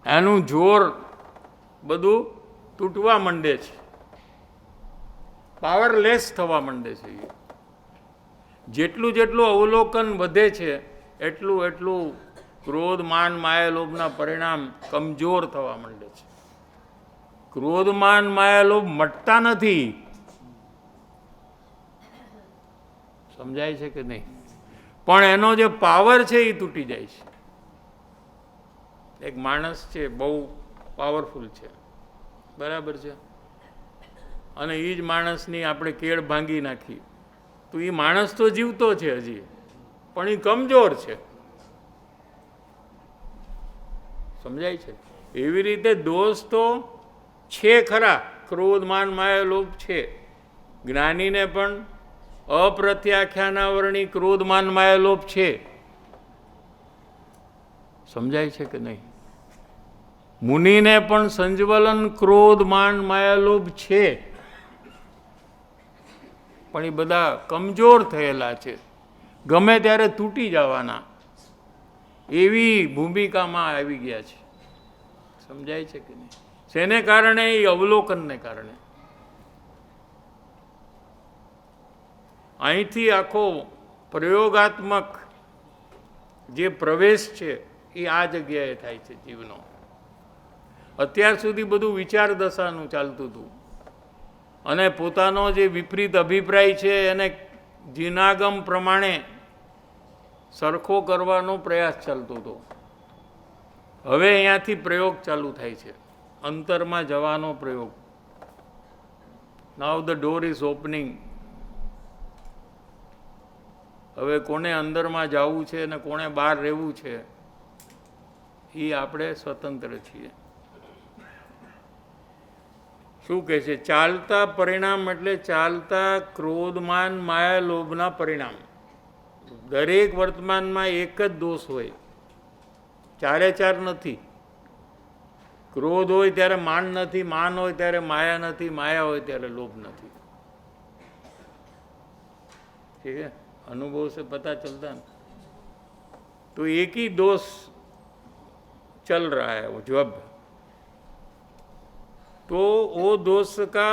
એનું જોર બધું તૂટવા માંડે છે, પાવરલેસ થવા માંડે છે. જેટલું જેટલું અવલોકન વધે છે એટલું એટલું ક્રોધ માન માયા લોભના પરિણામ કમજોર થવા માંડે છે. ક્રોધ માન માયા લોભ મટતા નથી. સમજાય છે કે નહીં? પણ એનો જે પાવર છે એ તૂટી જાય છે. એક માણસ છે બહુ પાવરફુલ છે, બરાબર છે, અને એ જ માણસની આપણે કેળ ભાંગી નાખી તો એ માણસ તો જીવતો છે હજી, પણ એ કમજોર છે. સમજાય છે? એવી રીતે દોષ તો છે ખરા, ક્રોધ માન માયા લોભ છે. જ્ઞાનીને પણ અપ્રત્યાખ્યાનાવરણી ક્રોધ માન માયા લોભ છે. સમજાય છે કે નહીં? મુનિને પણ સંજ્વલન ક્રોધ માન માયા લોભ છે, પણ એ બધા કમજોર થયેલા છે, ગમે ત્યારે તૂટી જવાના એવી ભૂમિકામાં આવી ગયા છે. સમજાય છે કે નહીં? શેને કારણે? એ અવલોકનને કારણે. અહીંથી આખો પ્રયોગાત્મક જે પ્રવેશ છે એ આ જગ્યાએ થાય છે જીવનો. અત્યાર સુધી બધું વિચાર દશાનું ચાલતું હતું અને પોતાનો જે વિપરીત અભિપ્રાય છે એને જીનાગમ પ્રમાણે સરખો કરવાનો પ્રયાસ ચાલતો હતો. હવે અહીંયાથી પ્રયોગ ચાલુ થાય છે, અંતરમાં જવાનો પ્રયોગ. નાઉ ધ ડોર ઇઝ ઓપનિંગ. હવે કોને અંદરમાં જવું છે અને કોને બહાર રહેવું છે એ આપણે સ્વતંત્ર છીએ. શું કહે છે? ચાલતા પરિણામ એટલે ચાલતા ક્રોધમાન માયા લોભના પરિણામ. દરેક વર્તમાનમાં એક જ દોષ હોય, ચારે ચાર નથી. ક્રોધ હોય ત્યારે માન નથી, માન હોય ત્યારે માયા નથી, માયા હોય ત્યારે લોભ નથી. ठीक है, अनुभव से पता चलता है. तो एक ही दोष चल रहा है वो जब, तो वो दोष का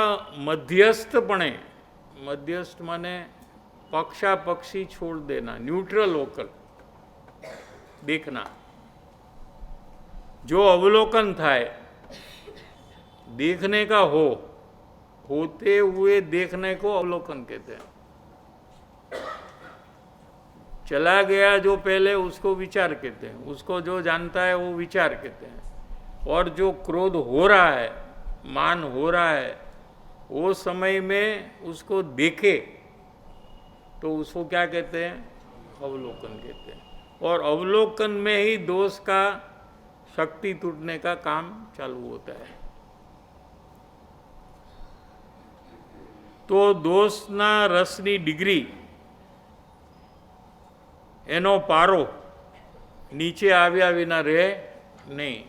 मध्यस्थपणे, मध्यस्थ माने पक्षा पक्षी छोड़ देना, न्यूट्रल होकर देखना. जो अवलोकन थाय, देखने का हो, होते हुए देखने को अवलोकन कहते हैं. चला गया जो पहले उसको विचार कहते हैं, उसको जो जानता है वो विचार कहते हैं. और जो क्रोध हो रहा है, मान हो रहा है, वो समय में उसको देखे तो उसको क्या कहते हैं? अवलोकन कहते हैं. और अवलोकन में ही दोष का शक्ति टूटने का काम चालू होता है। तो दोषना रसनी डिग्री एनो पारो नीचे આવ્યા વિના રહે નહીં।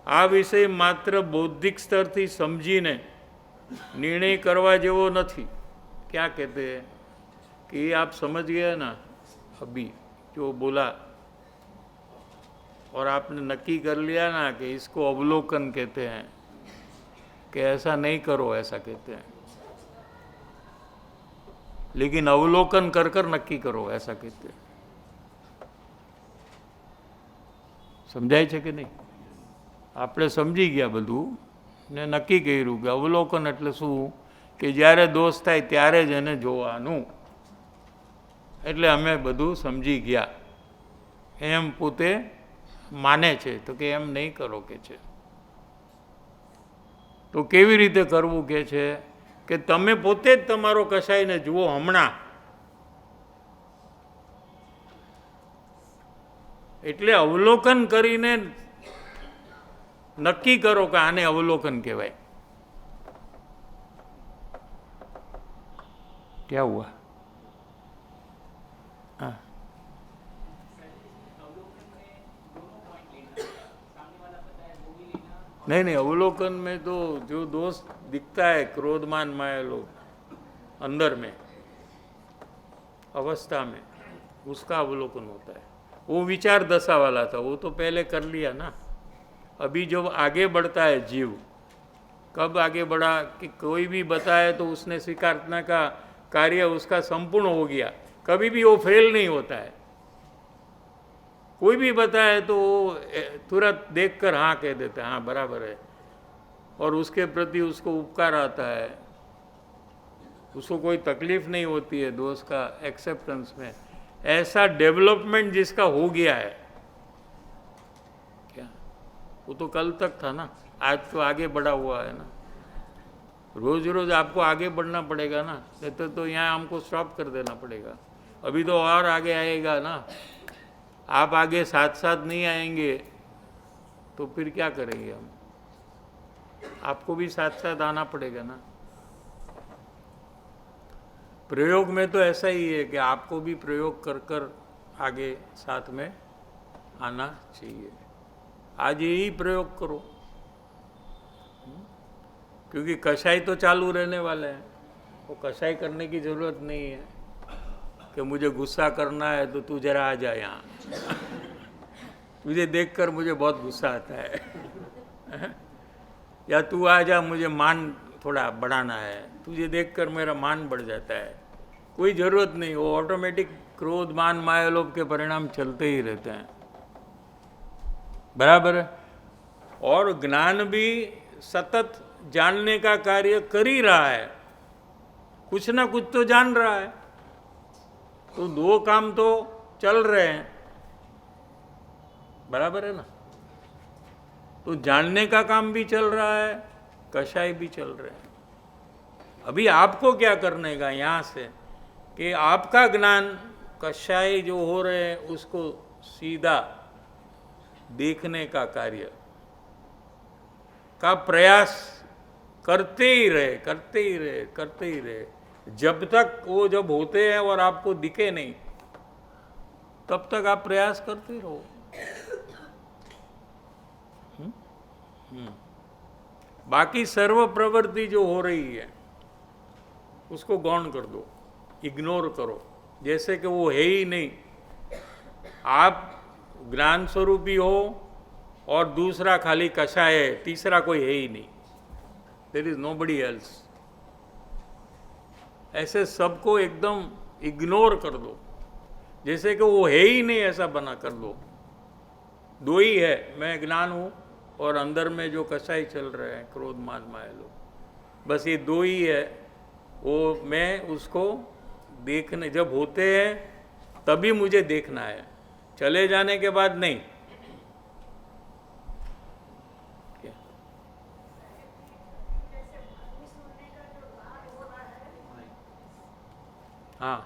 આ વિષય માત્ર બૌદ્ધિક સ્તરથી સમજીને निर्णय करवा જેવો નથી। क्या कहते हैं कि आप समझ गए ना अभी जो बोला, और आपने नक्की कर लिया ना कि इसको अवलोकन कहते हैं, कि ऐसा नहीं करो ऐसा कहते हैं, लेकिन अवलोकन कर कर नक्की करो ऐसा कहते हैं। समझाय છે કે નહીં? આપણે સમજી ગયા બધું ને નક્કી કર્યું કે અવલોકન એટલે શું, કે જ્યારે દોષ થાય ત્યારે જ એને જોવાનું, એટલે અમે બધું સમજી ગયા એમ પોતે માને છે। તો કે એમ નહીં કરો કે છે, તો કેવી રીતે કરવું કે છે કે તમે પોતે જ તમારો કસાઈને જુઓ હમણાં, એટલે અવલોકન કરીને નક્કી કરો કે આને અવલોકન કહેવાય। क्या हुआ? हाँ, नहीं, अवलोकन में तो जो दोष दिखता है क्रोधमान माया लोग अंदर में अवस्था में, उसका अवलोकन होता है। वो विचार दशा वाला था, वो तो पहले कर लिया ना। अभी जब आगे बढ़ता है जीव, कब आगे बढ़ा कि कोई भी बताए तो उसने स्वीकारना का कार्य उसका संपूर्ण हो गया, कभी भी वो फेल नहीं होता है। कोई भी बताए तो वो तुरंत देखकर हाँ कह देता है, हाँ बराबर है, और उसके प्रति उसको उपकार आता है, उसको कोई तकलीफ नहीं होती है दोष का एक्सेप्टेंस में। ऐसा डेवलपमेंट जिसका हो गया है, क्या वो तो कल तक था ना, आज तो आगे बढ़ा हुआ है ना। रोज रोज आपको आगे बढ़ना पड़ेगा ना, नहीं तो यहाँ हमको स्टॉप कर देना पड़ेगा। अभी तो और आगे आएगा ना, आप आगे साथ साथ नहीं आएंगे तो फिर क्या करेंगे हम? आपको भी साथ साथ आना पड़ेगा ना। प्रयोग में तो ऐसा ही है कि आपको भी प्रयोग कर कर आगे साथ में आना चाहिए। आज यही प्रयोग करो, क्योंकि कसाई तो चालू रहने वाले हैं। वो कसाई करने की ज़रूरत नहीं है कि मुझे गुस्सा करना है तो तू जरा आ जा यहाँ तुझे देखकर मुझे बहुत गुस्सा आता है या तू आ जा, मुझे मान थोड़ा बढ़ाना है, तुझे देखकर मेरा मान बढ़ जाता है। कोई ज़रूरत नहीं, वो ऑटोमेटिक क्रोध मान माया लोभ के परिणाम चलते ही रहते हैं। बराबर है। और ज्ञान भी सतत जानने का कार्य कर ही रहा है, कुछ ना कुछ तो जान रहा है। तो दो काम तो चल रहे हैं, बराबर है ना। तो जानने का काम भी चल रहा है, कषाय भी चल रहे हैं। अभी आपको क्या करने का यहाँ से कि आपका ज्ञान कषाय जो हो रहे हैं उसको सीधा देखने का कार्य का प्रयास करते ही रहे, करते ही रहे, करते ही रहे। जब तक वो जब होते हैं और आपको दिखे नहीं, तब तक आप प्रयास करते रहो। बाकी सर्व प्रवृत्ति जो हो रही है उसको गौण कर दो, इग्नोर करो, जैसे कि वो है ही नहीं। आप ज्ञान स्वरूपी हो और दूसरा खाली कषाय है, तीसरा कोई है ही नहीं। There is nobody else. ऐसे सबको एकदम इग्नोर कर दो, जैसे कि वो है ही नहीं, ऐसा बना कर दो। दो ही है, मैं ज्ञान हूँ और अंदर में जो कषाय चल रहे हैं क्रोध मान माया लोग, बस ये दो ही है। वो मैं उसको देखने जब होते हैं तभी मुझे देखना है, चले जाने के बाद नहीं। हाँ,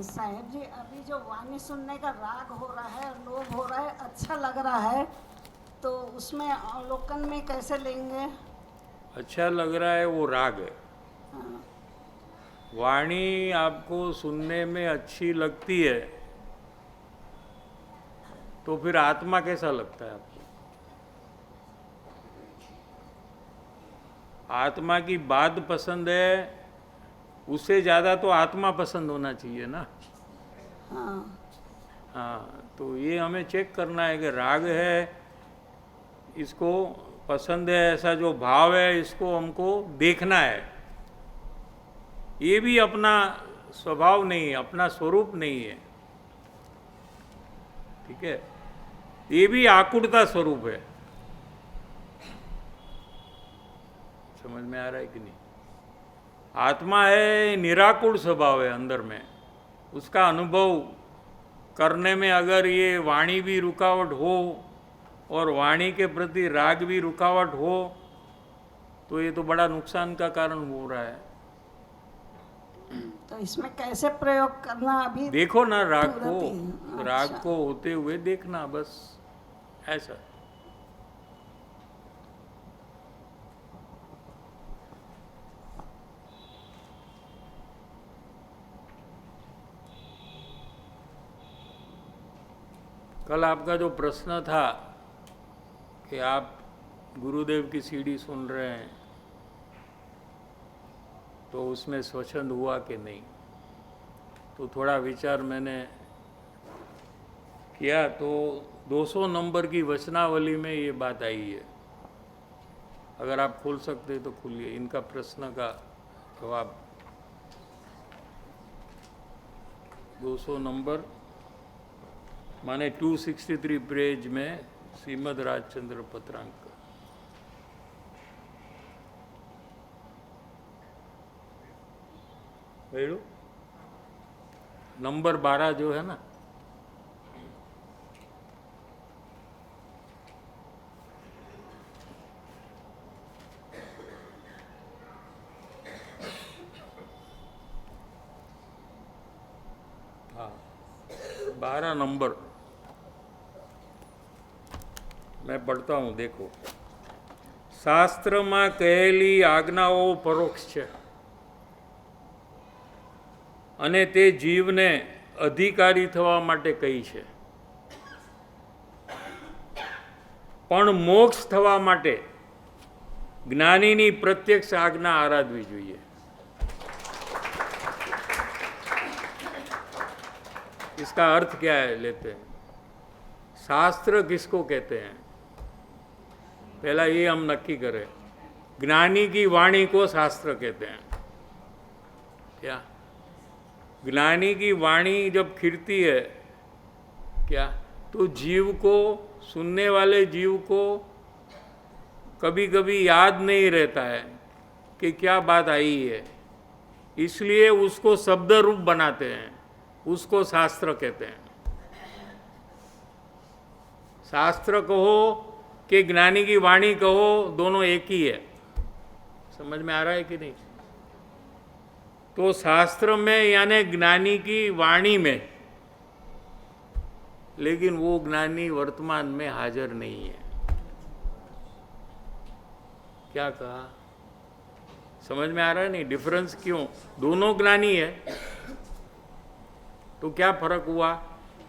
साहेब जी, अभी जो वाणी सुनने का राग हो रहा है, लोभ हो रहा है, अच्छा लग रहा है, तो उसमें अवलोकन में कैसे लेंगे? अच्छा लग रहा है वो राग है। हाँ, वाणी आपको सुनने में अच्छी लगती है तो फिर आत्मा कैसा लगता है आपको? आत्मा की बात पसंद है, उससे ज़्यादा तो आत्मा पसंद होना चाहिए ना। हाँ, हाँ, तो ये हमें चेक करना है कि राग है, इसको पसंद है, ऐसा जो भाव है इसको हमको देखना है। ये भी अपना स्वभाव नहीं है, अपना स्वरूप नहीं है, ठीक है। ये भी आकुड़ता स्वरूप है। समझ में आ रहा है कि नहीं? आत्मा है, निराकुल स्वभाव है अंदर में। उसका अनुभव करने में अगर ये वाणी भी रुकावट हो और वाणी के प्रति राग भी रुकावट हो तो ये तो बड़ा नुकसान का कारण हो रहा है। तो इसमें कैसे प्रयोग करना अभी? देखो ना राग को, तुरंत ही। राग अच्छा। को होते हुए देखना, बस ऐसा। कल आपका जो प्रश्न था कि आप गुरुदेव की सीडी सुन रहे हैं तो उसमें स्वच्छंद हुआ कि नहीं, तो थोड़ा विचार मैंने किया तो 200 नंबर की वचनावली में ये बात आई है। अगर आप खोल सकते तो खोलिए, इनका प्रश्न का जवाब। 200 नंबर माने 263 पेज में श्रीमद राजचंद्र पत्रांक। भेड़ू नंबर 12 जो है ना, हाँ 12 नंबर मैं पढ़ता हूँ, देखो। શાસ્ત્રમાં કહેલી આજ્ઞાઓ પરોક્ષ છે અને તે જીવને અધિકારી થવા માટે કહી છે, પણ મોક્ષ થવા માટે જ્ઞાનીની પ્રત્યક્ષ આજ્ઞા આરાધવી જોઈએ। इसका अर्थ क्या है लेते हैं। शास्त्र किसको कहते हैं, पहला ये हम नक्की करें। ज्ञानी की वाणी को शास्त्र कहते हैं। क्या ज्ञानी की वाणी जब खिरती है क्या, तो जीव को, सुनने वाले जीव को कभी कभी याद नहीं रहता है कि क्या बात आई है, इसलिए उसको शब्द रूप बनाते हैं, उसको शास्त्र कहते हैं। शास्त्र कहो कि ज्ञानी की वाणी कहो, दोनों एक ही है। समझ में आ रहा है कि नहीं? तो शास्त्र में यानी ज्ञानी की वाणी में, लेकिन वो ज्ञानी वर्तमान में हाजिर नहीं है। क्या कहा? समझ में आ रहा है नहीं? डिफरेंस क्यों? दोनों ज्ञानी है तो क्या फर्क हुआ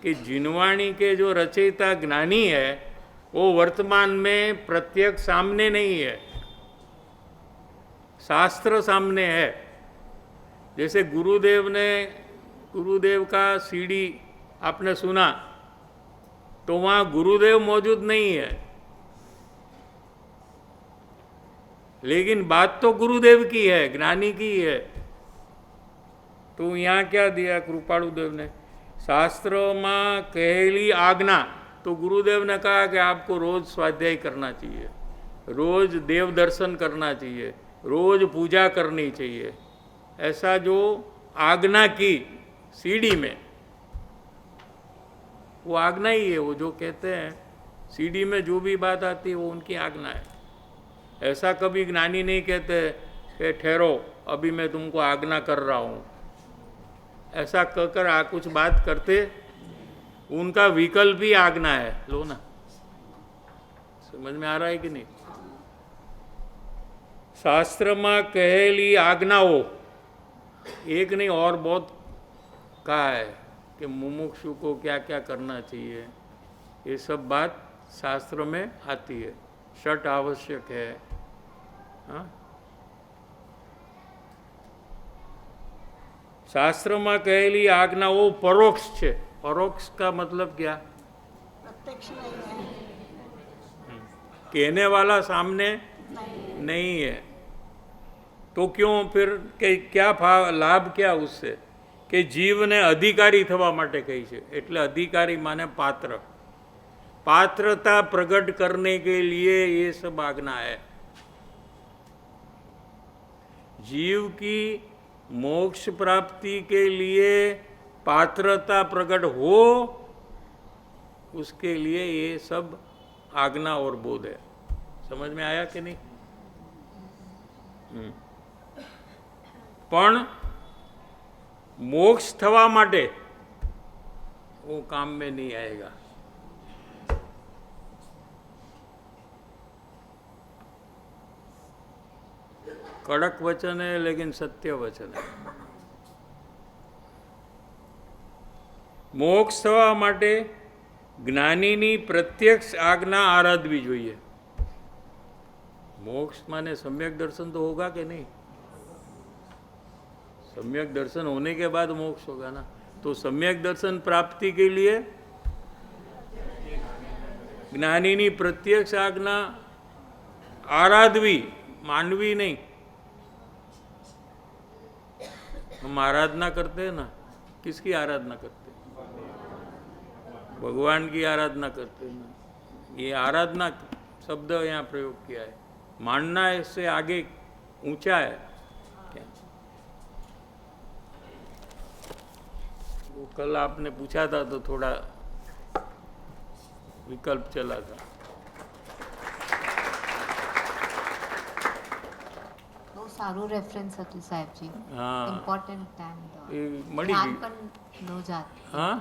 कि जिनवाणी के जो रचयिता ज्ञानी है वो वर्तमान में प्रत्यक्ष सामने नहीं है, शास्त्र सामने है। जैसे गुरुदेव का सीडी आपने सुना तो वहाँ गुरुदेव मौजूद नहीं है, लेकिन बात तो गुरुदेव की है, ज्ञानी की है। तो यहाँ क्या दिया कृपालुदेव ने, शास्त्र में कहेली आज्ञा, तो गुरुदेव ने कहा कि आपको रोज स्वाध्याय करना चाहिए, रोज देव दर्शन करना चाहिए, रोज पूजा करनी चाहिए। ऐसा जो आज्ञा की सीडी में, वो आज्ञा ही है। वो जो कहते हैं सीडी में जो भी बात आती है वो उनकी आज्ञा है। ऐसा कभी ज्ञानी नहीं कहते कि ठहरो अभी मैं तुमको आज्ञा कर रहा हूँ, ऐसा कहकर कुछ बात करते, उनका विकल्प ही आज्ञा है। लो ना, समझ में आ रहा है कि नहीं? शास्त्र में कहेली आज्ञाओं एक नहीं और बहुत कहा है कि मुमुक्षु को क्या क्या करना चाहिए, ये सब बात शास्त्र में आती है। षट आवश्यक है। हाँ, शास्त्र में कहेली आज्ञाओं परोक्ष है। परोक्ष का मतलब क्या? प्रत्यक्ष नहीं है, कहने वाला सामने नहीं है, तो क्यों फिर के क्या लाभ क्या उससे? કે જીવને અધિકારી થવા માટે કહી છે। એટલે અધિકારી માને પાત્ર, पात्रता प्रकट करने के लिए ये सब आज्ञा है। जीव की मोक्ष प्राप्ति के लिए पात्रता प्रकट हो, उसके लिए ये सब आज्ञा और बोध है। समझ में आया कि नहीं? पण मोक्ष थवा माटे वो काम में नहीं आएगा। कड़क वचन है लेकिन सत्य वचन है। मोक्ष थवा माटे ज्ञानीनी प्रत्यक्ष आज्ञा आराधवी જોઈએ। मोक्ष माने सम्यक दर्शन तो होगा कि नहीं? सम्यक दर्शन होने के बाद मोक्ष होगा ना। तो सम्यक दर्शन प्राप्ति के लिए ज्ञानीनी प्रत्यक्ष आज्ञा आराधवी, मानवी नहीं। हम आराधना करते हैं ना, किसकी आराधना करते हैं? भगवान की आराधना करते हैं ना। ये आराधना शब्द यहाँ प्रयोग किया है। मानना इससे आगे ऊंचा है। क्या? वो कल आपने पूछा था तो थोड़ा विकल्प चला था। સારું રેફરન્સ હતું સાહેબજી। हाँ, ઇમ્પોર્ટન્ટ ये એન્ડ मड़ी ધ્યાન गई। પણ નો જાત। हाँ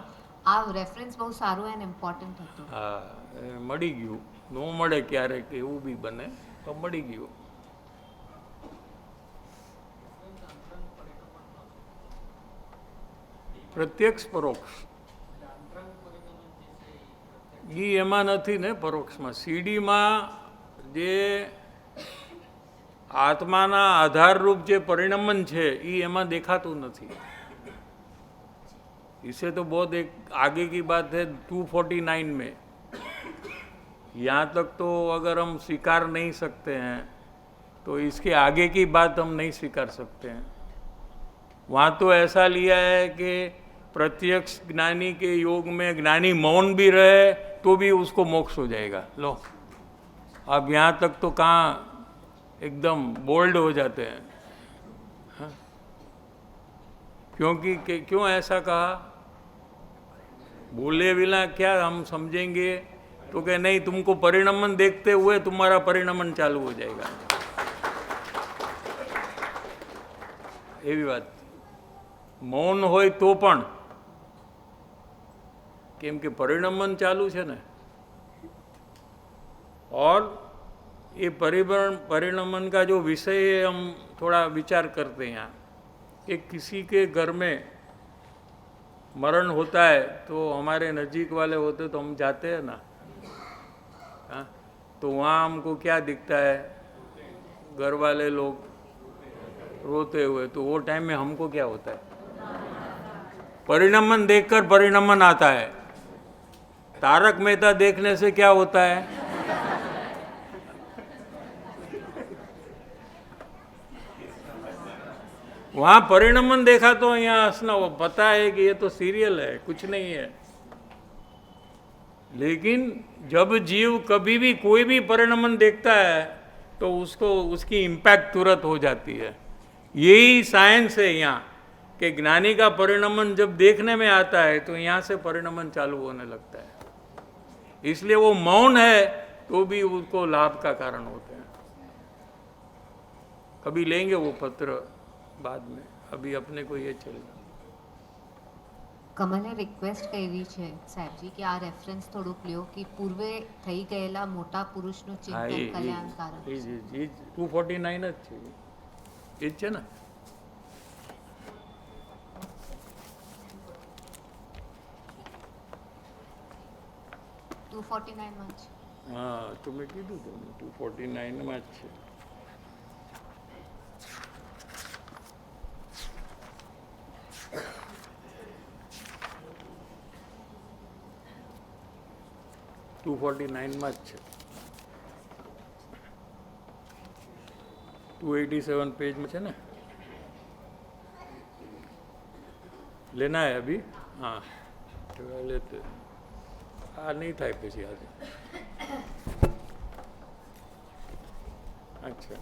આ રેફરન્સ બહુ સારું એન્ડ ઇમ્પોર્ટન્ટ હતું। હા, મળી ગયું। ન મળે ક્યારેક એવું બી બને, તો મળી ગયું। પ્રત્યક્ષ પરોક્ષ એ એમાં નથી ને। પરોક્ષમાં સીડીમાં જે આત્માના આધારરૂપ જે પરિણમન છે એ એમાં દેખાતું નથી। इसे तो बहुत एक आगे की बात है 249 में। यहाँ तक तो अगर हम स्वीकार नहीं सकते हैं तो इसके आगे की बात हम नहीं स्वीकार सकते हैं। वहाँ तो ऐसा लिया है कि प्रत्यक्ष ज्ञानी के योग में ज्ञानी मौन भी रहे तो भी उसको मोक्ष हो जाएगा। लो, अब यहाँ तक तो कहाँ एकदम बोल्ड हो जाते हैं। हाँ? क्योंकि क्यों ऐसा कहा? बोले बिना क्या हम समझेंगे? तो कि नहीं, तुमको परिणमन देखते हुए तुम्हारा परिणमन चालू हो जाएगा। एवी बात मौन होय तो पण केम के परिणमन चालू है ने। और ये परिणमन का जो विषय है हम थोड़ा विचार करते हैं यहाँ कि किसी के घर में मरण होता है तो हमारे नजीक वाले होते तो हम जाते हैं ना। हाँ, तो वहाँ हमको क्या दिखता है? घर वाले लोग रोते हुए। तो वो टाइम में हमको क्या होता है? परिणमन देखकर परिणमन आता है। तारक मेहता देखने से क्या होता है? वहाँ परिणमन देखा तो यहाँ हंसना, वो पता है कि ये तो सीरियल है, कुछ नहीं है। लेकिन जब जीव कभी भी कोई भी परिणमन देखता है तो उसको उसकी इम्पैक्ट तुरंत हो जाती है। यही साइंस है यहाँ कि ज्ञानी का परिणमन जब देखने में आता है तो यहाँ से परिणमन चालू होने लगता है। इसलिए वो मौन है तो भी उसको लाभ का कारण होते हैं। कभी लेंगे वो पत्र बाद में, अभी अपने को ये चलेगा। કમલે રિક્વેસ્ટ કરી છે સાહેબજી કે આ રેફરન્સ થોડુંક લ્યો કે પૂર્વે થઈ ગયેલા મોટા પુરુષનું હા ચિંતન એ કલ્યાણકારક છે. 249 જ છે એ જ છે ને. ટુ 249 માં છે. હા તો મેં કીધું તમને 249 જ છે. ટુ 249 જ છે. 287 पेज में है ना. लेना है अभी. हाँ तो लेते. हाँ नहीं था किसी आज. अच्छा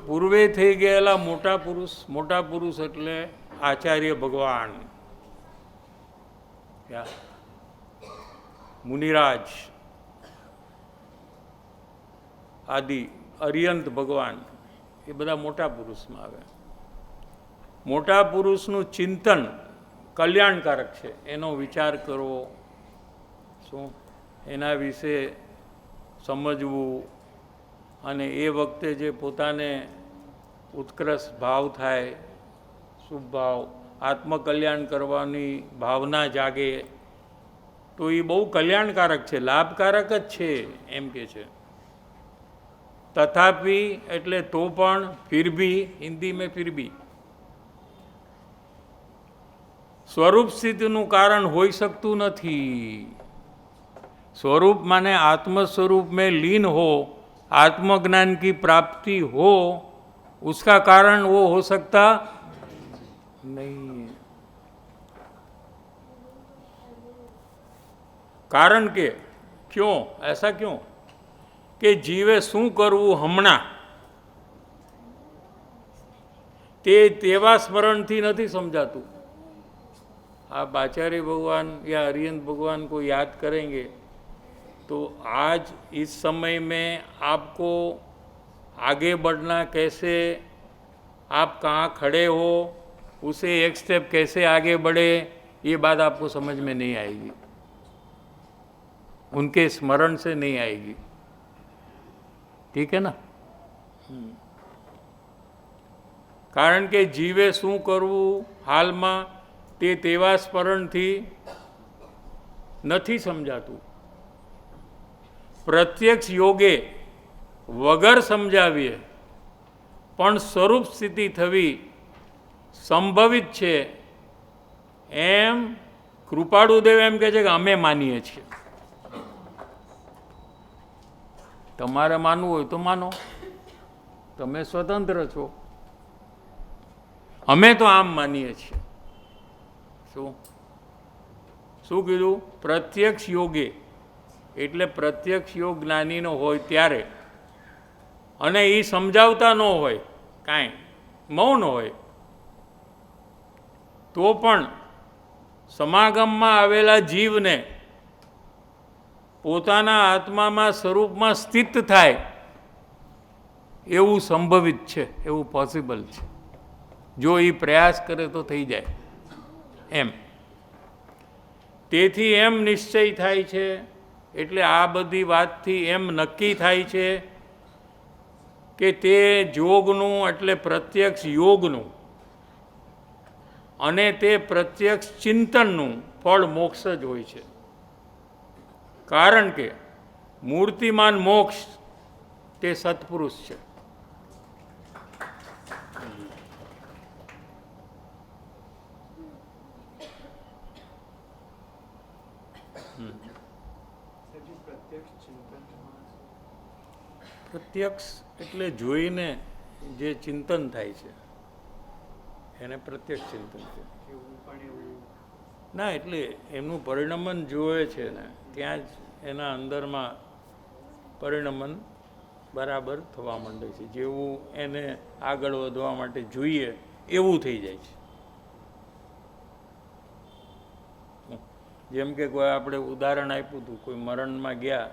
પૂર્વે થઈ ગયેલા મોટા પુરુષ એટલે આચાર્ય ભગવાન, મુનિરાજ આદિ, અરિયંત ભગવાન, એ બધા મોટા પુરુષમાં આવે. મોટા પુરુષનું ચિંતન કલ્યાણકારક છે, એનો વિચાર કરવો, શું એના વિશે સમજવું, અને એ વખતે જે પોતાને ઉત્કૃષ્ટ ભાવ થાય, શુભ ભાવ, આત્મકલ્યાણ કરવાની ભાવના જાગે, તો એ બહુ કલ્યાણકારક છે, લાભકારક જ છે એમ કે છે. તથાપી એટલે તો પણ, ફિર ભી, હિન્દી મેં ફિર ભી, સ્વરૂપ સ્થિતિનું કારણ હોઈ શકતું નથી. स्वरूप माने आत्म स्वरूप में लीन हो, आत्मज्ञान की प्राप्ति हो, उसका कारण वो हो सकता नहीं. कारण के क्यों ऐसा क्यों કે જીવે શું કરવું હમણાં તેવા સ્મરણથી નથી समझाતું. आप आचार्य भगवान या अरिहंत भगवान को याद करेंगे तो आज इस समय में आपको आगे बढ़ना कैसे, आप कहाँ खड़े हो, उसे एक स्टेप कैसे आगे बढ़े, ये बात आपको समझ में नहीं आएगी, उनके स्मरण से नहीं आएगी. ठीक है ना. કારણ કે જીવે શું કરવું હાલમાં તેવા સ્મરણથી નથી સમજાતું. પ્રત્યક્ષ યોગે વગર સમજાવીએ પણ સ્વરૂપ સ્થિતિ થવી સંભવિત છે એમ કૃપાળુદેવ એમ કહે છે કે અમે માનીએ છીએ. તમારે માનવું હોય તો માનો, તમે સ્વતંત્ર છો, અમે તો આમ માનીએ છીએ. શું કીધું? પ્રત્યક્ષ યોગે એટલે પ્રત્યક્ષ યોગ જ્ઞાનીનો હોય ત્યારે, અને એ સમજાવતા ન હોય, કાંઈ મૌન હોય, તો પણ સમાગમમાં આવેલા જીવને પોતાના આત્મામાં સ્વરૂપમાં સ્થિત થાય એવું સંભવિત છે, એવું પોસિબલ છે. જો એ પ્રયાસ કરે તો થઈ જાય એમ. તેથી એમ નિશ્ચય થાય છે, એટલે આ બધી વાતથી એમ નક્કી થાય છે કે તે જોગનું એટલે પ્રત્યક્ષ યોગનું અને તે પ્રત્યક્ષ ચિંતનનું ફળ મોક્ષ જ હોય છે. કારણ કે મૂર્તિમાન મોક્ષ તે સત્પુરુષ છે. પ્રત્યક્ષ એટલે જોઈને જે ચિંતન થાય છે એને પ્રત્યક્ષ ચિંતન છે. ના એટલે એમનું પરિણમન જોવે છે ને ત્યાં જ એના અંદરમાં પરિણમન બરાબર થવા માંડે છે. જેવું એને આગળ વધવા માટે જોઈએ એવું થઈ જાય છે. જેમ કે કોઈ આપણે ઉદાહરણ આપ્યું હતું, કોઈ મરણમાં ગયા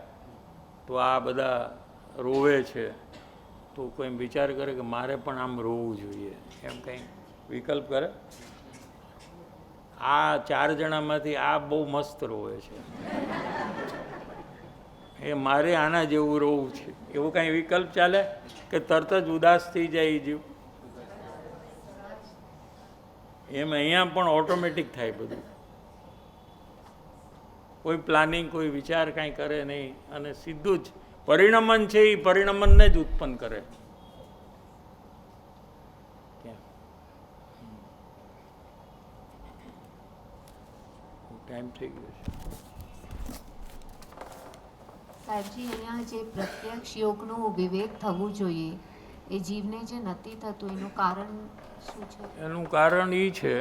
તો આ બધા રોવે છે, તો કોઈ વિચાર કરે કે મારે પણ આમ રોવું જોઈએ, એમ કંઈ વિકલ્પ કરે? આ 4 જણામાંથી આ બહુ મસ્ત રોવે છે, એ મારે આના જેવું રોવું છે, એવું કાંઈ વિકલ્પ ચાલે કે તરત જ ઉદાસ થઈ જાય એ જીવ? એમ અહીંયા પણ ઓટોમેટિક થાય બધું, કોઈ પ્લાનિંગ કોઈ વિચાર કાંઈ કરે નહીં, અને સીધું જ પરિણમન છે એ પરિણમનને જ ઉત્પન્ન કરે. ટાઈમ થઈ ગયો છે સાહેબજી. અહીંયા જે પ્રત્યક્ષ યોગનું વિવેક થવું જોઈએ એ જીવને જે નથી થતું એનું કારણ શું છે? એનું કારણ એ છે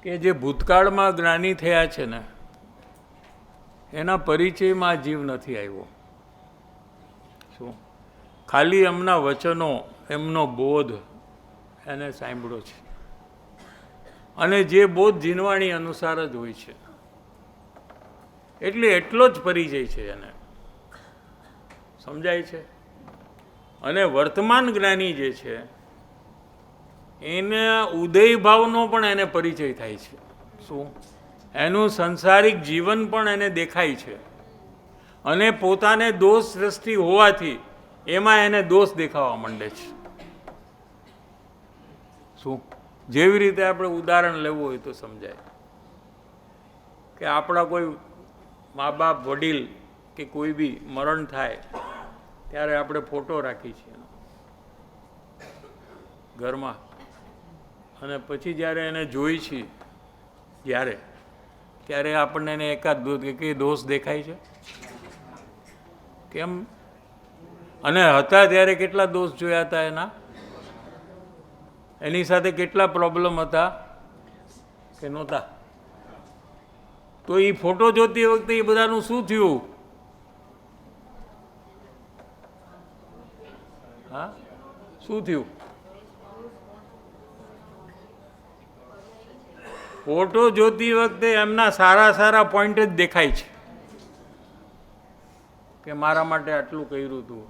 કે જે ભૂતકાળમાં જ્ઞાની થયા છે ને એના પરિચયમાં જીવ નથી આવ્યો. શું? ખાલી એમના વચનો, એમનો બોધ એને સાંભળ્યો છે, અને જે બોધ જીનવાણી અનુસાર જ હોય છે, એટલે એટલો જ પરિચય છે એને, સમજાય છે? અને વર્તમાન જ્ઞાની જે છે એને ઉદય ભાવનો પણ એને પરિચય થાય છે. શું? એનું સંસારિક જીવન પણ એને દેખાય છે, અને પોતાને દોષ દ્રષ્ટિ હોવાથી એમાં એને દોષ દેખાવા માંડે છે. શું? જેવી રીતે આપણે ઉદાહરણ લેવું હોય તો સમજાય કે આપણા કોઈ મા બાપ, વડીલ કે કોઈ બી મરણ થાય ત્યારે આપણે ફોટો રાખી છીએ ઘરમાં, અને પછી જ્યારે એને જોઈ છીએ ત્યારે આપણને એને એકાદ કે દોષ દેખાય છે? કેમ? અને હતા ત્યારે કેટલા દોષ જોયા હતા એના? એની સાથે કેટલા પ્રોબ્લેમ હતા કે નહોતા? તો એ ફોટો જોતી વખતે એ બધાનું શું થયું? હા, શું થયું? ફોટો જોતી વખતે એમના સારા સારા પોઈન્ટ જ દેખાય છે કે મારા માટે આટલું કર્યું હતું,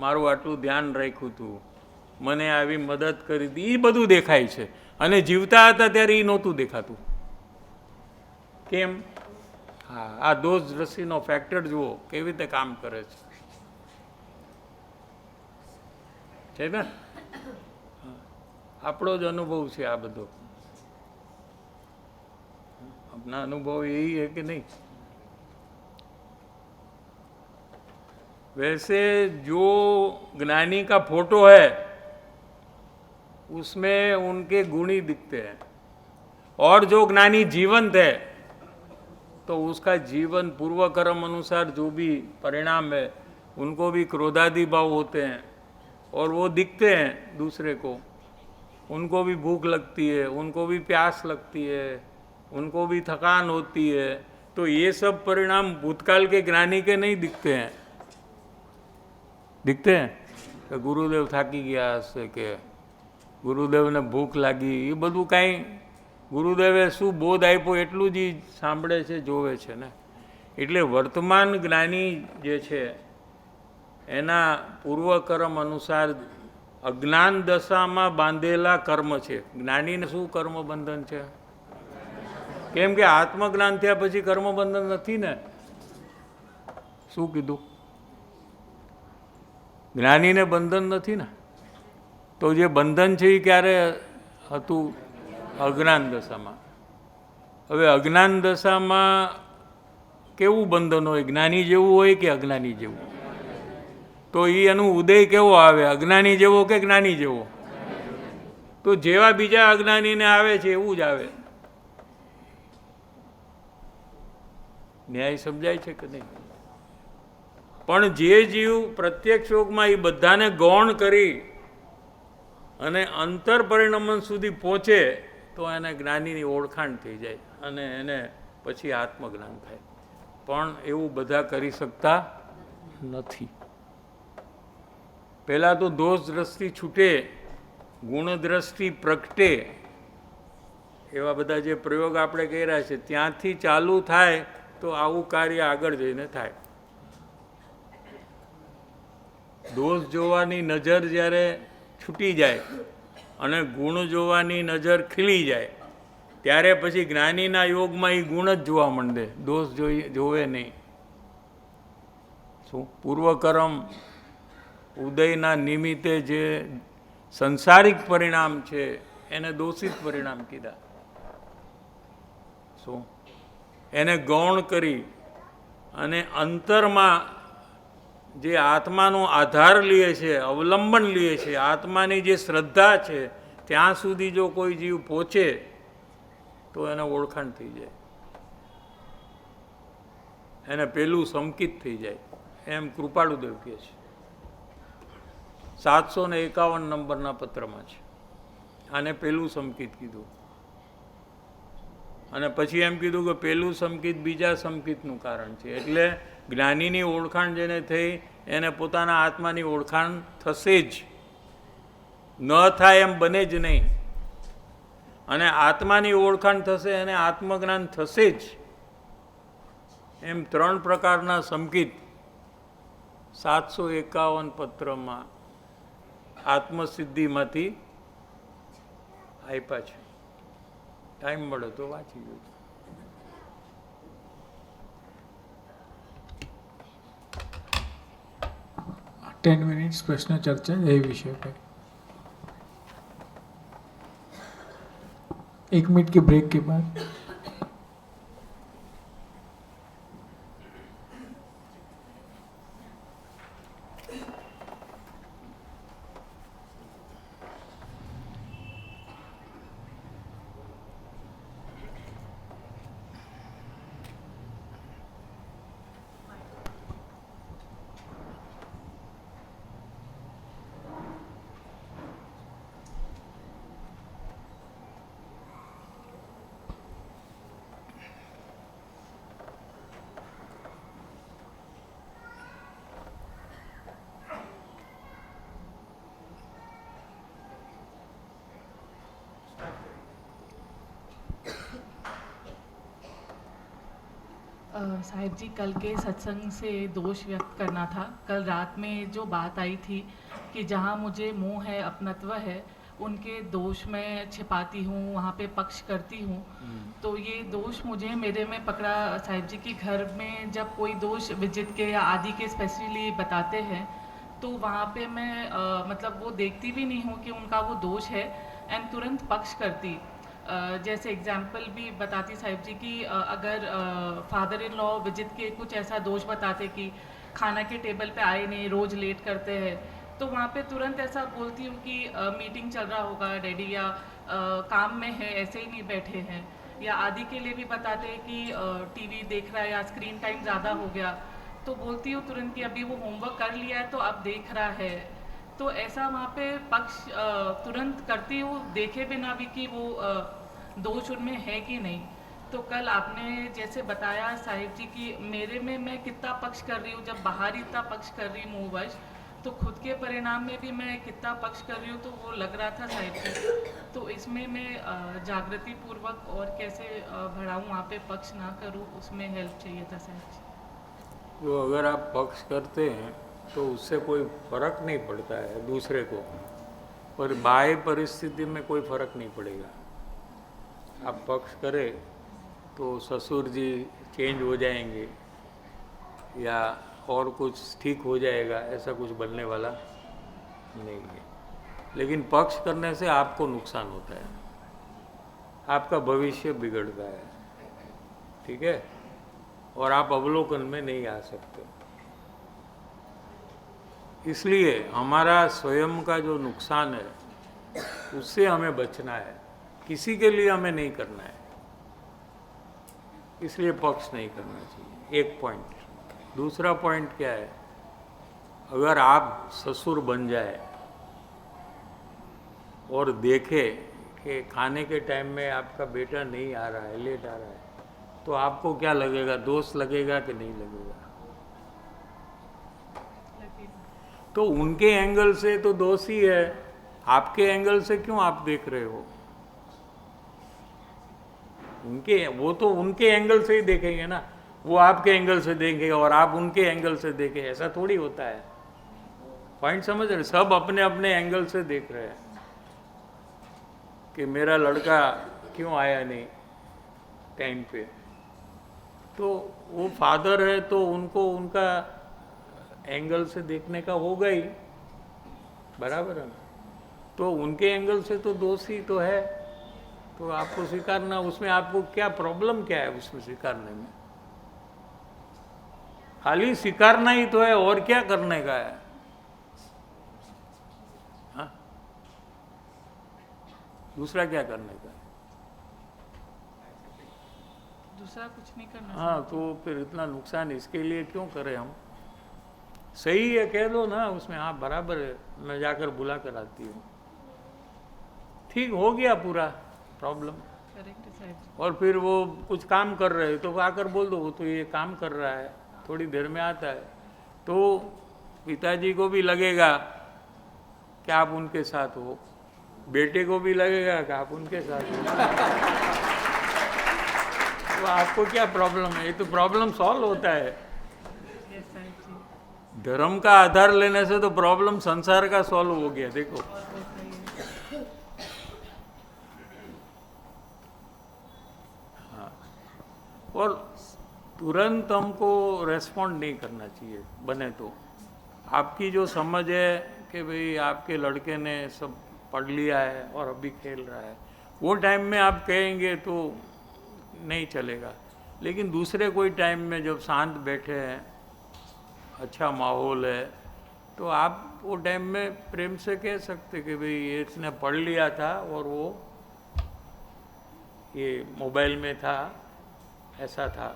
મારું આટલું ધ્યાન રાખ્યું હતું, મને આવી મદદ કરી હતી, એ બધું દેખાય છે. અને જીવતા હતા ત્યારે એ નહોતું દેખાતું. કેમ? હા, આ દોષ દ્રષ્ટિનો ફેક્ટર જુઓ કેવી રીતે કામ કરે છે ને? આપણો જ અનુભવ છે આ બધો. अपना अनुभव यही है कि नहीं? वैसे जो ज्ञानी का फोटो है उसमें उनके गुण ही दिखते हैं, और जो ज्ञानी जीवंत है तो उसका जीवन पूर्व कर्म अनुसार जो भी परिणाम है उनको भी क्रोधादि भाव होते हैं, और वो दिखते हैं दूसरे को. उनको भी भूख लगती है, उनको भी प्यास लगती है, उनको भी थकान होती है. तो ये सब परिणाम भूतकाल के ज्ञानी के नहीं दिखते हैं. दिखते हैं कि गुरुदेव થાકી ગયા હશે, કે ગુરુદેવને ભૂખ લાગી, એ બધું કાંઈ ગુરુદેવે શું બોધ આપ્યો એટલું જ સાંભળે છે, જોવે છે ને. એટલે વર્તમાન જ્ઞાની જે છે એના પૂર્વકર્મ અનુસાર અજ્ઞાન દશામાં બાંધેલા કર્મ છે. જ્ઞાનીને શું કર્મ બંધન છે? કેમ કે આત્મજ્ઞાન થયા પછી કર્મબંધન નથી ને. શું કીધું? જ્ઞાનીને બંધન નથી ને. તો જે બંધન છે એ ક્યારે હતું? અજ્ઞાન દશામાં. હવે અજ્ઞાન દશામાં કેવું બંધન હોય? જ્ઞાની જેવું હોય કે અજ્ઞાની જેવું? તો એ એનું ઉદય કેવો આવે? અજ્ઞાની જેવો કે જ્ઞાની જેવો? તો જેવા બીજા અજ્ઞાનીને આવે છે એવું જ આવે. ન્યાય સમજાય છે કે નહીં? પણ જે જીવ પ્રત્યક્ષ યોગમાં એ બધાને ગૌણ કરી અને અંતર પરિણમન સુધી પહોંચે તો એને જ્ઞાનીની ઓળખાણ થઈ જાય, અને એને પછી આત્મજ્ઞાન થાય. પણ એવું બધા કરી શકતા નથી. પહેલાં તો દોષ દ્રષ્ટિ છૂટે, ગુણ દ્રષ્ટિ પ્રગટે, એવા બધા જે પ્રયોગ આપણે કર્યા છે ત્યાંથી ચાલુ થાય તો આવું કાર્ય આગળ જઈને થાય. દોષ જોવાની નજર જ્યારે છૂટી જાય અને ગુણ જોવાની નજર ખીલી જાય ત્યારે પછી જ્ઞાનીના યોગમાં એ ગુણ જ જોવા માંડે, દોષ જોવે નહીં. શું પૂર્વકર્મ ઉદયના નિમિત્તે જે સંસારિક પરિણામ છે એને દોષિત પરિણામ કીધા. શું એને ગૌણ કરી અને અંતરમાં જે આત્માનો આધાર લે છે, અવલંબન લે છે, આત્માની જે શ્રદ્ધા છે ત્યાં સુધી જો કોઈ જીવ પહોંચે તો એને ઓળખાણ થઈ જાય, એને પેલું સંકિત થઈ જાય, એમ કૃપાળુદેવ કહે છે. 751 નંબરના પત્રમાં છે. આને પેલું સંકિત કીધું અને પછી એમ કીધું કે પેલું સંકિત બીજા સંકિતનું કારણ છે. એટલે જ્ઞાનીની ઓળખાણ જેને થઈ એને પોતાના આત્માની ઓળખાણ થશે જ, ન થાય એમ બને જ નહીં. અને આત્માની ઓળખાણ થશે અને આત્મજ્ઞાન થશે જ. એમ 3 પ્રકારના સંકિત 751 પત્રમાં આત્મસિદ્ધિમાંથી આપ્યા છે. ટાઈમ મળે તો વાંચી જોજો. टेन मिनट्स प्रश्न चर्चा यही विषय पे. 1 मिनट के ब्रेक के बाद साहिब जी, कल के सत्संग से दोष व्यक्त करना था. कल रात में जो बात आई थी कि जहाँ मुझे मोह है, अपनत्व है, उनके दोष मैं छिपाती हूँ, वहाँ पे पक्ष करती हूँ. तो ये दोष मुझे मेरे में पकड़ा. साहिब जी की घर में जब कोई दोष विजित के या आदि के स्पेशली बताते हैं तो वहाँ पे मैं मतलब वो देखती भी नहीं हूँ कि उनका वो दोष है एंड तुरंत पक्ष करती. जैसे एग्जाम्पल भी बताती साहिब जी कि अगर फादर इन लॉ विजित के कुछ ऐसा दोष बताते कि खाना के टेबल पे आए नहीं, रोज़ लेट करते हैं, तो वहाँ पे तुरंत ऐसा बोलती हूँ कि मीटिंग चल रहा होगा डैडी, या काम में है, ऐसे ही नहीं बैठे हैं. या आदि के लिए भी बताते हैं कि टीवी देख रहा है या स्क्रीन टाइम ज़्यादा हो गया, तो बोलती हूँ तुरंत कि अभी वो होमवर्क कर लिया है तो अब देख रहा है. तो ऐसा वहाँ पे पक्ष तुरंत करती हूँ, देखे बिना भी कि वो दोष उनमें है कि नहीं. तो कल आपने जैसे बताया साहिब जी कि मेरे में मैं कितना पक्ष कर रही हूँ, जब बाहर इतना पक्ष कर रही हूँ मोहवश, तो खुद के परिणाम में भी मैं कितना पक्ष कर रही हूँ, तो वो लग रहा था साहिब जी. तो इसमें मैं जागृति पूर्वक और कैसे बढ़ाऊँ, वहाँ पे पक्ष ना करूँ, उसमें हेल्प चाहिए था साहिब जी. जो अगर आप पक्ष करते हैं तो उससे कोई फर्क नहीं पड़ता है दूसरे को, पर बाह्य परिस्थिति में कोई फर्क नहीं पड़ेगा. आप पक्ष करें तो ससुर जी चेंज हो जाएंगे या और कुछ ठीक हो जाएगा, ऐसा कुछ बनने वाला नहीं है. लेकिन पक्ष करने से आपको नुकसान होता है, आपका भविष्य बिगड़ता है, ठीक है, और आप अवलोकन में नहीं आ सकते. इसलिए हमारा स्वयं का जो नुकसान है उससे हमें बचना है, किसी के लिए हमें नहीं करना है. इसलिए पक्ष नहीं करना चाहिए. एक पॉइंट. दूसरा पॉइंट क्या है, अगर आप ससुर बन जाए और देखे कि खाने के टाइम में आपका बेटा नहीं आ रहा है, लेट आ रहा है, तो आपको क्या लगेगा, दोष लगेगा कि नहीं लगेगा? तो उनके एंगल से तो दोष ही है, आपके एंगल से क्यों आप देख रहे हो? वो तो उनके एंगल से ही देखेंगे ना, वो आपके एंगल से देखेंगे और आप उनके एंगल से देखें, ऐसा थोड़ी होता है. पॉइंट समझ रहे? सब अपने अपने एंगल से देख रहे हैं कि मेरा लड़का क्यों आया नहीं टाइम पे। तो वो फादर है तो उनको उनका एंगल से देखने का होगा ही, बराबर है ना? तो उनके एंगल से तो दोष ही तो है, तो आपको स्वीकारना, उसमें आपको क्या प्रॉब्लम क्या है उसमें स्वीकारने में? खाली स्वीकारना ही तो है, और क्या करने का है? हाँ, दूसरा क्या करने का है? दूसरा कुछ नहीं करना। हाँ, तो फिर इतना नुकसान इसके लिए क्यों करें हम? सही है कह दो ना उसमें, हाँ बराबर है, मैं जाकर बुला कर आती हूँ, ठीक हो गया पूरा प्रॉब्लम। करेक्ट है साहब जी। और फिर वो कुछ काम कर रहे हैं तो आकर बोल दो वो तो ये काम कर रहा है, थोड़ी देर में आता है, तो पिताजी को भी लगेगा कि आप उनके साथ हो, बेटे को भी लगेगा कि आप उनके साथ हो। तो आपको क्या प्रॉब्लम है? ये तो प्रॉब्लम सॉल्व होता है। यस साहब जी। धर्म का आधार लेने से तो प्रॉब्लम संसार का सॉल्व हो गया। देखो, होता ही है। और तुरंत हमको रेस्पॉन्ड नहीं करना चाहिए, बने तो। आपकी जो समझ है कि भाई आपके लड़के ने सब पढ़ लिया है और अभी खेल रहा है, वो टाइम में आप कहेंगे तो नहीं चलेगा। लेकिन दूसरे कोई टाइम में जब शांत बैठे हैं, अच्छा माहौल है, तो आप वो टाइम में प्रेम से कह सकते कि भाई ये इसने पढ़ लिया था और वो ये मोबाइल में था, ऐसा था।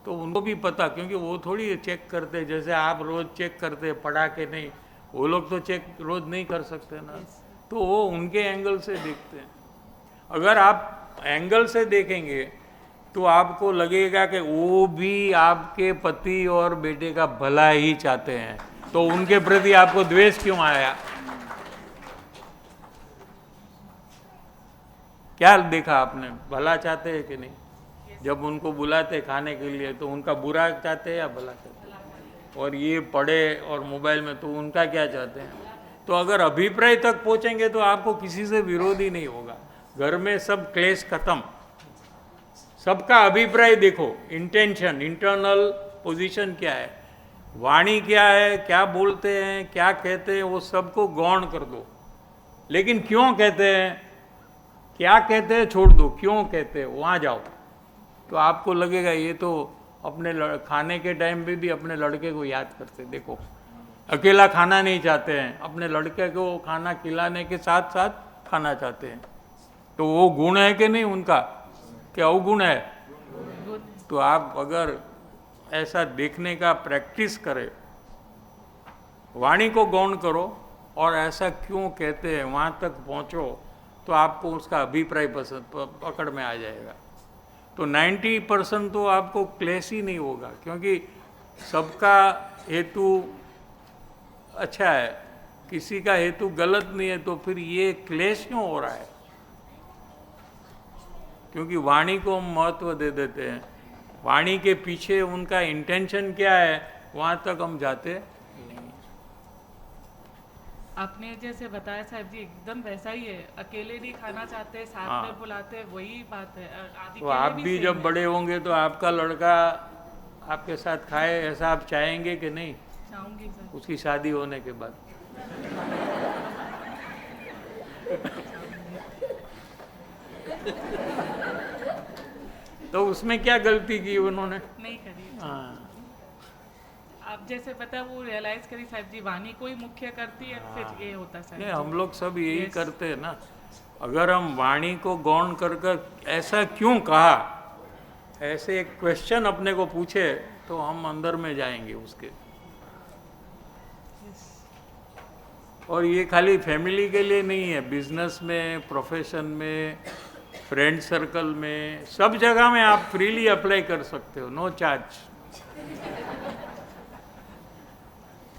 तो उनको भी पता, क्योंकि वो थोड़ी चेक करते जैसे आप रोज़ चेक करते पढ़ा के नहीं, वो लोग तो चेक रोज़ नहीं कर सकते ना, तो वो उनके एंगल से देखते हैं। अगर आप एंगल से देखेंगे तो आपको लगेगा कि वो भी आपके पति और बेटे का भला ही चाहते हैं, तो उनके प्रति आपको द्वेष क्यों आया? क्या देखा आपने? भला चाहते हैं कि नहीं? जब उनको बुलाते खाने के लिए तो उनका बुरा चाहते हैं या भला चाहते हैं? और ये पढ़े और मोबाइल में तो उनका क्या चाहते हैं? तो अगर अभिप्राय तक पहुंचेंगे तो आपको किसी से विरोध ही नहीं होगा। घर में सब क्लेश खत्म, सबका अभिप्राय देखो, इंटेंशन, इंटरनल पोजीशन क्या है, वाणी क्या है, क्या बोलते हैं, क्या कहते हैं, वो सबको गौण कर दो। लेकिन क्यों कहते हैं, क्या कहते हैं छोड़ दो, क्यों कहते हैं वहाँ जाओ। तो आपको लगेगा ये तो अपने खाने के टाइम पे भी अपने लड़के को याद करते। देखो, अकेला खाना नहीं चाहते हैं, अपने लड़के को खाना खिलाने के साथ साथ खाना चाहते हैं। तो वो गुण है कि नहीं उनका, क्या अवगुण है? तो आप अगर ऐसा देखने का प्रैक्टिस करें, वाणी को गौण करो और ऐसा क्यों कहते हैं वहाँ तक पहुँचो, तो आपको उसका अभिप्राय पकड़ में आ जाएगा। तो 90% तो आपको क्लेश ही नहीं होगा, क्योंकि सबका हेतु अच्छा है, किसी का हेतु गलत नहीं है, तो फिर ये क्लेश क्यों हो रहा है? क्योंकि वाणी को हम महत्व दे देते हैं, वाणी के पीछे उनका इंटेंशन क्या है वहाँ तक हम जाते नहीं। आपने जैसे बताया साहब जी, एकदम वैसा ही है। अकेले नहीं खाना चाहते, साथ हाँ। में बुलाते, वही बात है। आदि तो के लिए आप भी सेम जब है। बड़े होंगे तो आपका लड़का आपके साथ खाए, ऐसा आप चाहेंगे कि नहीं? चाहूंगी सर। उसकी शादी होने के बाद। तो उसमें क्या गलती की उन्होंने? नहीं करी। हाँ, आप जैसे पता वो रियलाइज करी साहब जी, वाणी को ही मुख्य करती है, फिर ये होता साहब नहीं, जी। हम लोग सब यही Yes. करते हैं ना। अगर हम वाणी को गौण कर ऐसा क्यों कहा, ऐसे एक क्वेश्चन अपने को पूछे तो हम अंदर में जाएंगे उसके। Yes. और ये खाली फैमिली के लिए नहीं है, बिजनेस में, प्रोफेशन में, फ्रेंड सर्कल में, सब जगह में आप फ्रीली अप्लाई कर सकते हो, नो चार्ज।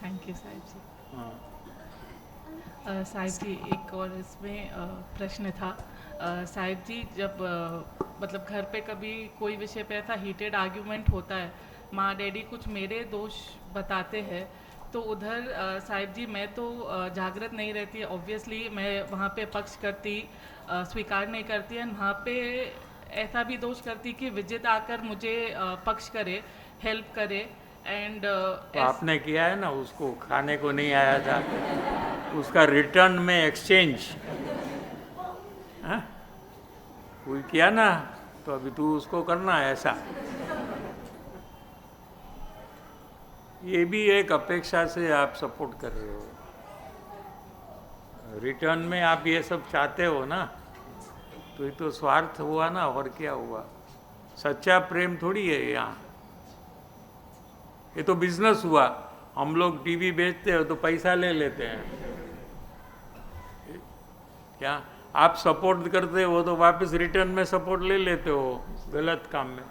थैंक यू साहब जी। हाँ, साहिब जी एक और इसमें प्रश्न था। साहिब जी जब मतलब घर पे कभी कोई विषय पे ऐसा हीटेड आर्ग्यूमेंट होता है, माँ डैडी कुछ मेरे दोष बताते हैं, तो उधर साहिब जी मैं तो जागृत नहीं रहती, ऑब्वियसली मैं वहाँ पे पक्ष करती, स्वीकार नहीं करती, एंड वहाँ पे ऐसा भी दोष करती कि विजित आकर मुझे पक्ष करे, हेल्प करे, एंड तो आपने किया है ना, उसको खाने को नहीं आया था, उसका रिटर्न में एक्सचेंज कोई किया ना, तो अभी तू उसको करना है ऐसा। ये भी एक अपेक्षा से आप सपोर्ट कर रहे हो, रिटर्न में आप ये सब चाहते हो ना, तो ये तो स्वार्थ हुआ ना, और क्या हुआ? सच्चा प्रेम थोड़ी है यहाँ, ये तो बिजनेस हुआ। हम लोग टीवी बेचते हो तो पैसा ले लेते हैं, क्या आप सपोर्ट करते हो तो वापस रिटर्न में सपोर्ट ले लेते हो गलत काम में।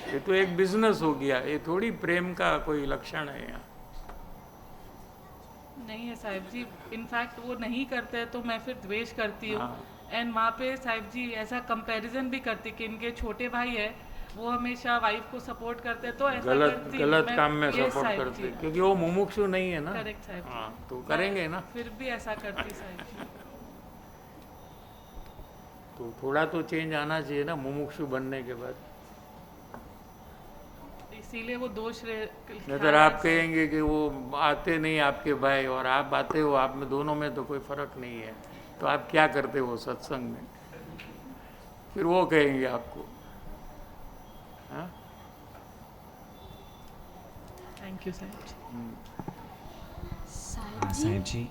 ये तो एक बिजनेस हो गया, ये थोड़ी प्रेम का कोई लक्षण है यहाँ। नहीं है साहिब जी, इनफैक्ट वो नहीं करते तो मैं फिर द्वेष करती हूँ। हाँ। एंड वहाँ पे साहिब जी ऐसा कंपैरिजन भी करती कि इनके छोटे भाई है वो हमेशा वाइफ को सपोर्ट करते, तो ऐसा करती गलत काम में Yes, सपोर्ट साहिब करते, जी। क्योंकि वो मुमुक्षु नहीं है ना। करेक्ट साहिब जी। हाँ, तो करेंगे ना, फिर भी ऐसा करती साहिब जी। तो थोड़ा तो चेंज आना चाहिए ना मुमुक्षु बनने के बाद। इसीलिए वो दोष अगर आप कहेंगे कि वो आते नहीं आपके भाई और आप आते हो, आप में दोनों में तो कोई फर्क नहीं है, तो आप क्या करते हो सत्संग में? फिर वो कहेंगे आपको। हाँ? थैंक यू साहिब जी। साहिब जी,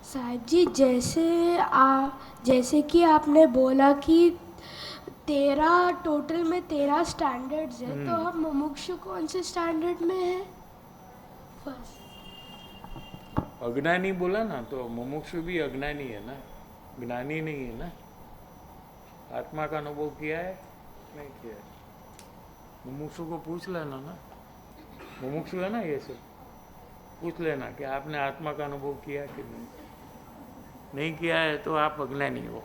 साहिब जी, जैसे कि आपने बोला कि 13 टोटल में 13 स्टैंडर्ड्स हैं, तो हम मुमुक्षु कौन से स्टैंडर्ड में हैं? फर्स्ट अज्ञानी बोला ना, तो मुमुक्षु भी अज्ञानी है ना, ज्ञानी नहीं है ना। आत्मा का अनुभव किया है नहीं किया है? मुमुक्षु को पूछ लेना ना, मुमुक्षु है ना, ये सब पूछ लेना कि आपने आत्मा का अनुभव किया कि नहीं किया है, तो आप अज्ञानी हो।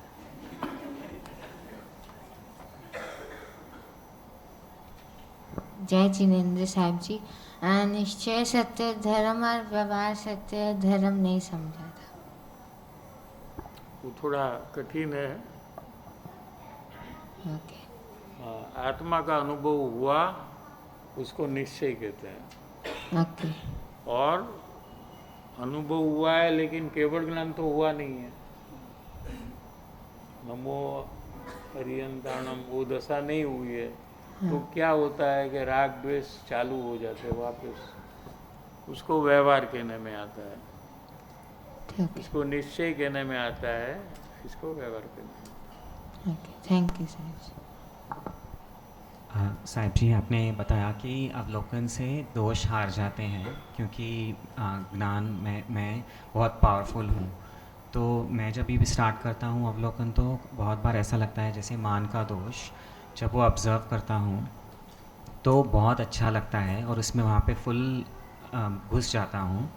जय जिनेंद्र साहिब जी, निश्चय सत्य धर्म और व्यवहार सत्य धर्म नहीं समझा था। वो थोड़ा कठिन है। ओके। आत्मा का अनुभव हुआ उसको निश्चय कहते हैं। ओके। और अनुभव हुआ है लेकिन केवल ज्ञान तो हुआ नहीं है। नमो हरियंताणम वो दशा नहीं हुई है। तो क्या होता है कि राग द्वेष चालू हो जाते हैं वापस, उसको व्यवहार कहने में आता है, ठीक इसको निश्चय कहने में आता है, इसको व्यवहार कहने में। ओके, थैंक यू साहिब जी। साहिब जी, आपने बताया कि अवलोकन से दोष हार जाते हैं क्योंकि ज्ञान मैं बहुत पावरफुल हूँ। तो मैं जब भी स्टार्ट करता हूँ अवलोकन, तो बहुत बार ऐसा लगता है जैसे मान का दोष, जब वो ऑब्ज़र्व करता हूँ तो बहुत अच्छा लगता है और उसमें वहाँ पे फुल घुस जाता हूँ।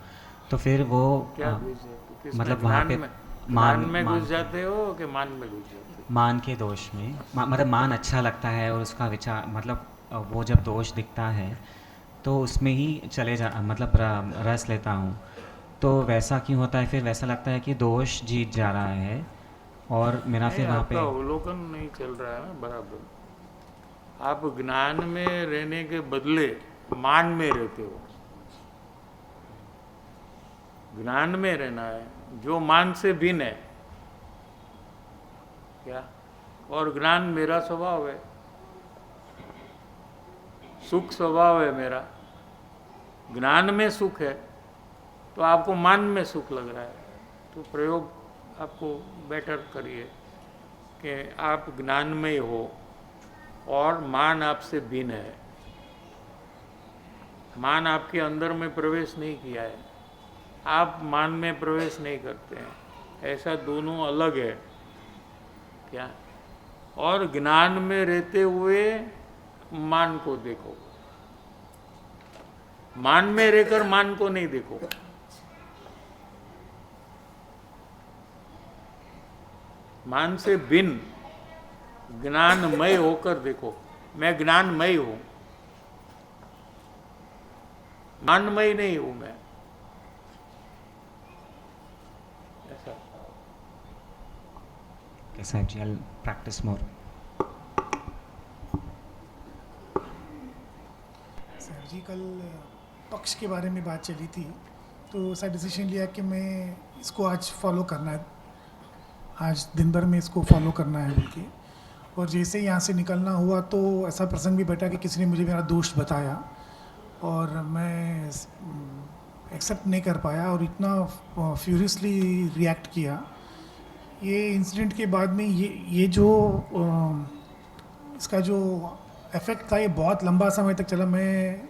तो फिर वो क्या घुस जाते? किसमें? मतलब वहाँ पे मान में घुस जाते हो कि मान में घुस जाते हो? मान के दोष में मतलब मान अच्छा लगता है और उसका विचार मतलब वो जब दोष दिखता है तो उसमें ही चले जा मतलब रस लेता हूँ। तो वैसा क्यों होता है? फिर वैसा लगता है कि दोष जीत जा रहा है और मेरा फिर वहाँ पे आपका अवलोकन नहीं चल रहा है ना बराबर। आप ज्ञान में रहने के बदले मान में रहते हो। ज्ञान में रहना है जो मान से भिन्न है क्या, और ज्ञान मेरा स्वभाव है, सुख स्वभाव है मेरा। ज्ञान में सुख है तो आपको मान में सुख लग रहा है, तो प्रयोग आपको बेटर करिए कि आप ज्ञान में हो और मान आपसे भिन्न है। मान आपके अंदर में प्रवेश नहीं किया है, आप मान में प्रवेश नहीं करते हैं, ऐसा दोनों अलग है क्या। और ज्ञान में रहते हुए मान को देखो, मान में रहकर मान को नहीं देखो। मान से भिन्न ज्ञानमय होकर देखो। मैं ज्ञानमय हूँ, मानमय नहीं हूं मैं, ऐसा। Okay, Sahib ji, I'll practice more. Sir ji, कल पक्ष के बारे में बात चली थी, तो सर डिसीजन लिया कि मैं इसको आज फॉलो करना है, आज दिन भर में इसको फॉलो करना है बोल के। और जैसे यहाँ से निकलना हुआ तो ऐसा प्रसंग भी बैठा कि किसी ने मुझे मेरा दोष बताया और मैं एक्सेप्ट नहीं कर पाया और इतना फ्यूरियसली रिएक्ट किया। ये इंसिडेंट के बाद में ये जो इसका जो इफ़ेक्ट था ये बहुत लंबा समय तक चला। मैं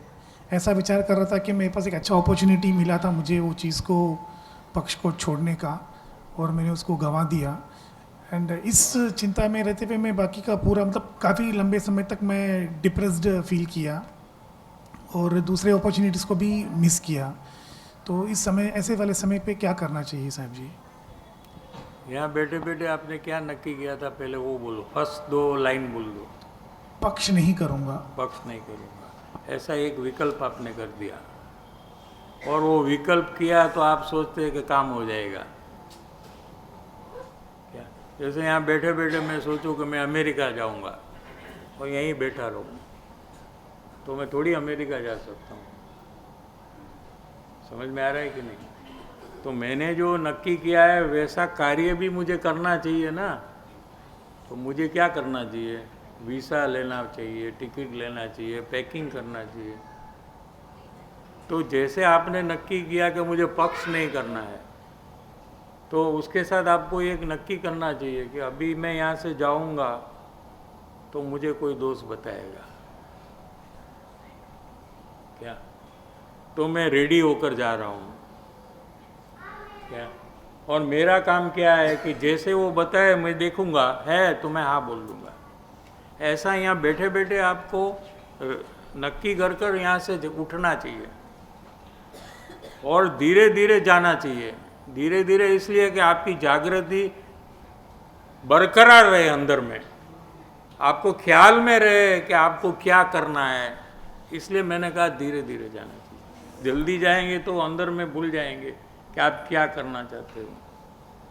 ऐसा विचार कर रहा था कि मेरे पास एक अच्छा अपॉर्चुनिटी मिला था मुझे वो चीज़ को, पक्ष को छोड़ने का, और मैंने उसको गंवा दिया। एंड इस चिंता में रहते हुए मैं बाकी का पूरा मतलब काफ़ी लंबे समय तक मैं डिप्रेस्ड फील किया और दूसरे अपॉर्चुनिटीज़ को भी मिस किया। तो इस समय, ऐसे वाले समय पे क्या करना चाहिए साहब जी? यहाँ बैठे बैठे आपने क्या नक्की किया था, पहले वो बोलो, फर्स्ट 2 लाइन बोल दो। पक्ष नहीं करूँगा। पक्ष नहीं करूँगा, ऐसा एक विकल्प आपने कर दिया, और वो विकल्प किया तो आप सोचते हैं कि काम हो जाएगा क्या? जैसे यहाँ बैठे बैठे मैं सोचूं कि मैं अमेरिका जाऊँगा और यहीं बैठा रहूँ, तो मैं थोड़ी अमेरिका जा सकता हूँ। समझ में आ रहा है कि नहीं? तो मैंने जो नक्की किया है वैसा कार्य भी मुझे करना चाहिए ना। तो मुझे क्या करना चाहिए? वीज़ा लेना चाहिए, टिकट लेना चाहिए, पैकिंग करना चाहिए। तो जैसे आपने नक्की किया कि मुझे पक्ष नहीं करना है, तो उसके साथ आपको एक नक्की करना चाहिए कि अभी मैं यहाँ से जाऊँगा तो मुझे कोई दोस्त बताएगा क्या? तो मैं रेडी होकर जा रहा हूँ क्या? और मेरा काम क्या है कि जैसे वो बताए मैं देखूँगा, है तो मैं हाँ बोल दूँगा। ऐसा यहाँ बैठे बैठे आपको नक्की कर यहाँ से उठना चाहिए और धीरे धीरे जाना चाहिए। धीरे धीरे इसलिए कि आपकी जागृति बरकरार रहे अंदर में, आपको ख्याल में रहे कि आपको क्या करना है। इसलिए मैंने कहा धीरे धीरे जाना चाहिए। जल्दी जाएंगे तो अंदर में भूल जाएंगे कि आप क्या करना चाहते हो।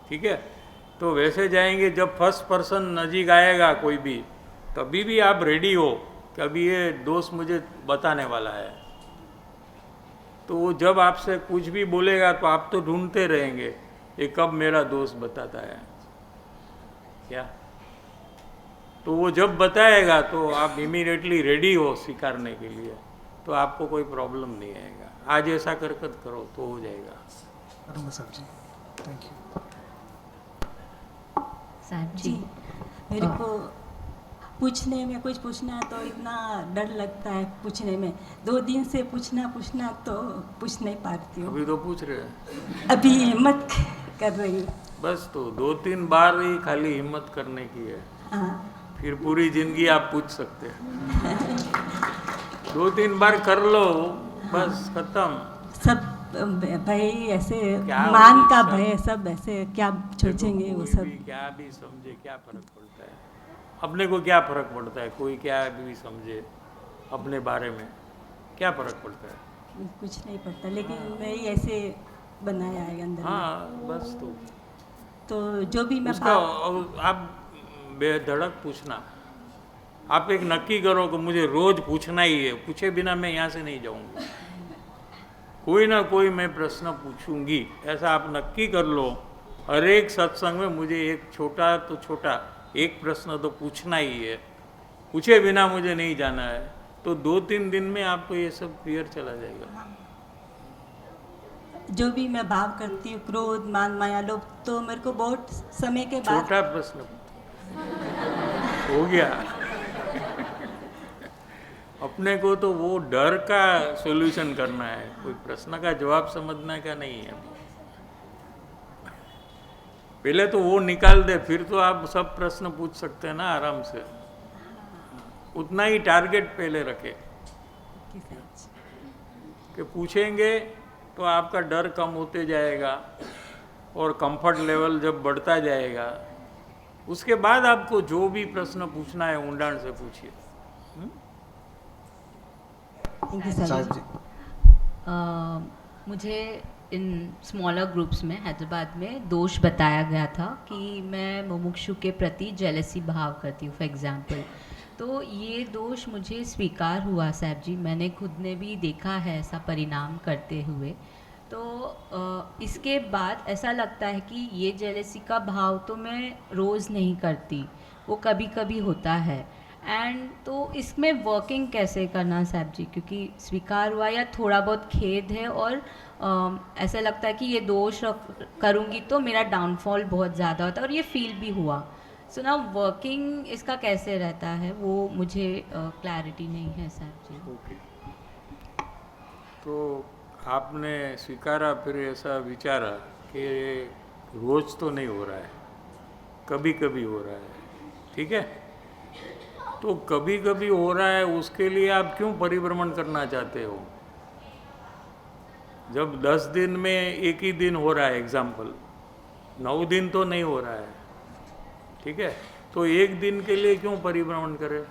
ठीक है? तो वैसे जाएंगे, जब फर्स्ट पर्सन नजीक आएगा कोई भी, तभी भी आप रेडी हो कि अभी ये दोस्त मुझे बताने वाला है। तो वो जब आपसे कुछ भी बोलेगा तो आप तो ढूंढते रहेंगे ये कब मेरा दोस्त बताता है क्या। तो वो जब बताएगा तो आप इमीडिएटली रेडी हो स्वीकारने के लिए, तो आपको कोई प्रॉब्लम नहीं आएगा। आज ऐसा करकत करो तो हो जाएगा। करूँगा साहब जी, थैंक यू। साहब जी, मेरे को पूछने में कुछ पूछना तो इतना डर लगता है पूछने में। 2 दिन से पूछना तो पूछ नहीं पाती हूँ। अभी तो पूछ रहे हैं, अभी हिम्मत कर रही हूँ। बस तो 2-3 बार ही खाली हिम्मत करने की है। हाँ, फिर पूरी जिंदगी आप पूछ सकते हैं। 2-3 बार कर लो, बस खत्म। सब भाई ऐसे क्या मान वो का सब- भय, सब ऐसे क्या सोचेंगे वो कोई सब। भी क्या भी समझे, क्या फर्क पड़ता है? अपने को क्या फर्क पड़ता है? कोई क्या भी समझे अपने बारे में, क्या फर्क पड़ता है? कुछ नहीं पड़ता, लेकिन मैं ही ऐसे बनाया है अंदर में। हाँ, बस तो जो भी मैं उसका आप बेधड़क पूछना। आप एक नक्की करो कि मुझे रोज पूछना ही है, पूछे बिना मैं यहाँ से नहीं जाऊँगी। कोई ना कोई मैं प्रश्न पूछूंगी, ऐसा आप नक्की कर लो। हर एक सत्संग में मुझे एक छोटा तो छोटा एक प्रश्न तो पूछना ही है, पूछे बिना मुझे नहीं जाना है। तो 2-3 दिन में आपको ये सब क्लियर चला जाएगा। जो भी मैं भाव करती हूँ, क्रोध, मान, माया, लोभ, तो मेरे को बहुत समय के बाद छोटा प्रश्न हो गया। अपने को तो वो डर का सॉल्यूशन करना है, कोई प्रश्न का जवाब समझने का नहीं है। पहले तो वो निकाल दे, फिर तो आप सब प्रश्न पूछ सकते हैं ना आराम से। उतना ही टारगेट पहले रखे कि पूछेंगे तो आपका डर कम होते जाएगा और कंफर्ट लेवल जब बढ़ता जाएगा, उसके बाद आपको जो भी प्रश्न पूछना है ऊंडाण से पूछिए। Thank you sir. मुझे इन स्मॉलर ग्रुप्स में हैदराबाद में दोष बताया गया था कि मैं मुमुक्षु के प्रति जेलसी भाव करती हूँ, फॉर एग्ज़ाम्पल। तो ये दोष मुझे स्वीकार हुआ साहब जी, मैंने खुद ने भी देखा है ऐसा परिणाम करते हुए। तो इसके बाद ऐसा लगता है कि ये जेलसी का भाव तो मैं रोज़ नहीं करती, वो कभी कभी होता है। एंड तो इसमें वर्किंग कैसे करना साहब जी, क्योंकि स्वीकार हुआ या थोड़ा बहुत खेद है और ऐसा लगता है कि ये दोष करूँगी तो मेरा डाउनफॉल बहुत ज़्यादा होता है और ये फील भी हुआ। सो ना वर्किंग इसका कैसे रहता है वो मुझे क्लैरिटी नहीं है साहब जी। ओके, तो आपने स्वीकारा, फिर ऐसा विचारा कि रोज़ तो नहीं हो रहा है, कभी कभी हो रहा है, ठीक है। तो कभी कभी हो रहा है, उसके लिए आप क्यों परिभ्रमण करना चाहते हो? जब 10 दिन में एक ही दिन हो रहा है, एग्जाम्पल 9 दिन तो नहीं हो रहा है, ठीक है। तो एक दिन के लिए क्यों परिभ्रमण करें?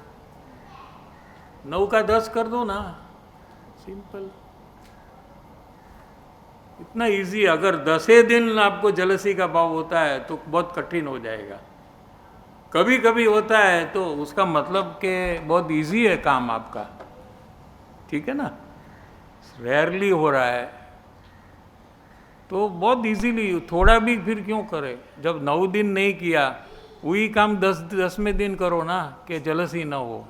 9 का 10 कर दो ना, सिंपल, इतना इजी। अगर 10 दिन आपको जलसी का भाव होता है तो बहुत कठिन हो जाएगा। कभी कभी होता है तो उसका मतलब कि बहुत इजी है काम आपका, ठीक है ना। रेयरली हो रहा है तो बहुत इजीली, थोड़ा भी फिर क्यों करें? जब 9 दिन नहीं किया, वही काम 10वें दिन करो ना, कि जलसी ना हो।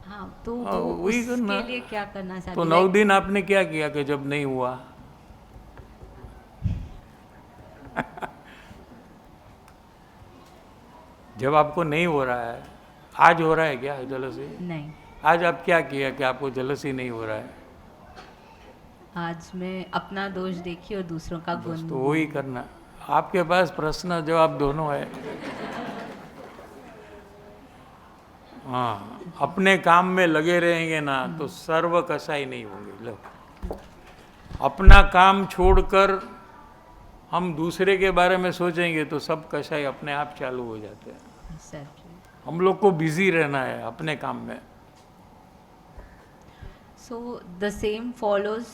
हाँ, तो वही करना। उसके लिए क्या करना चाहिए? तो 9 दिन आपने क्या किया कि जब नहीं हुआ? जब आपको नहीं हो रहा है, आज हो रहा है क्या जलसी? नहीं। आज आप क्या किया कि आपको जलसी नहीं हो रहा है? आज मैं अपना दोष देखी और दूसरों का गुण। तो वही करना। आपके पास प्रश्न जवाब दोनों है। हाँ, अपने काम में लगे रहेंगे ना तो सर्व कसाई नहीं होंगे। लो, अपना काम छोड़कर हम दूसरे के बारे में सोचेंगे तो सब कसाई अपने आप चालू हो जाते हैं। हम लोग को बिजी रहना है अपने काम में। सो द सेम फॉलोज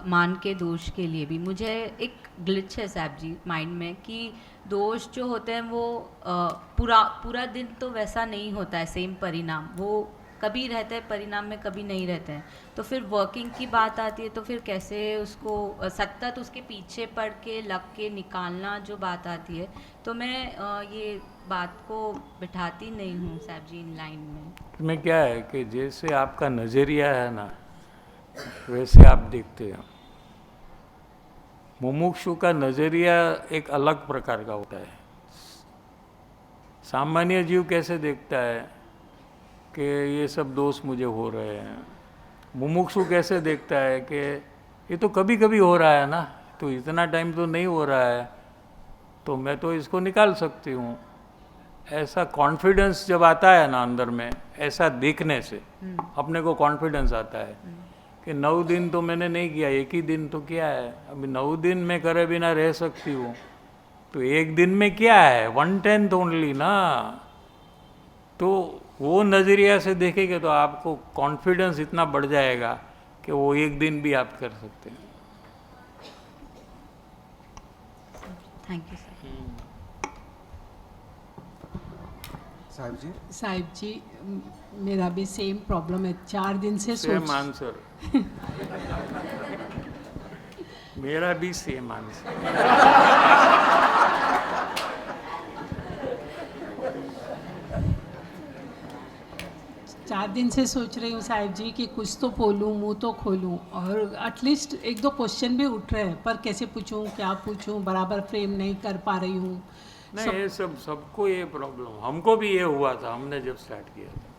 मान के दोष के लिए भी मुझे एक ग्लिच है साहब जी माइंड में कि दोष जो होते हैं वो पूरा दिन तो वैसा नहीं होता है, सेम परिणाम वो कभी रहते हैं परिणाम में, कभी नहीं रहते हैं। तो फिर वर्किंग की बात आती है तो फिर कैसे उसको सतत उसके पीछे पड़ के लग के निकालना जो बात आती है, तो मैं ये बात को बिठाती नहीं हूँ साहब जी इन लाइन में। इसमें क्या है कि जैसे आपका नज़रिया है ना, वैसे आप देखते हैं। मुमुक्षु का नज़रिया एक अलग प्रकार का होता है। सामान्य जीव कैसे देखता है कि ये सब दोष मुझे हो रहे हैं, मुमुक्षु कैसे देखता है कि ये तो कभी कभी हो रहा है ना, तो इतना टाइम तो नहीं हो रहा है, तो मैं तो इसको निकाल सकती हूँ। ऐसा कॉन्फिडेंस जब आता है ना अंदर में, ऐसा देखने से अपने को कॉन्फिडेंस आता है कि 9 दिन तो मैंने नहीं किया, एक ही दिन तो किया है। अभी 9 दिन में करे बिना रह सकती हूँ, तो एक दिन में क्या है, 1/10 ओनली ना। तो वो नज़रिया से देखेंगे तो आपको कॉन्फिडेंस इतना बढ़ जाएगा कि वो एक दिन भी आप कर सकते हैं। Thank you sir. Sahib ji मेरा भी सेम प्रॉब्लम है, 4 दिन से सेम आंसर। मेरा भी सेम आंसर। 4 दिन से सोच रही हूँ साहिब जी कि कुछ तो बोलूँ, मुंह तो खोलूँ, और एटलीस्ट 1-2 क्वेश्चन भी उठ रहे हैं, पर कैसे पूछूँ, क्या पूछूँ, बराबर फ्रेम नहीं कर पा रही हूँ। नहीं, ये सबको ये प्रॉब्लम, हमको भी ये हुआ था, हमने जब स्टार्ट किया था।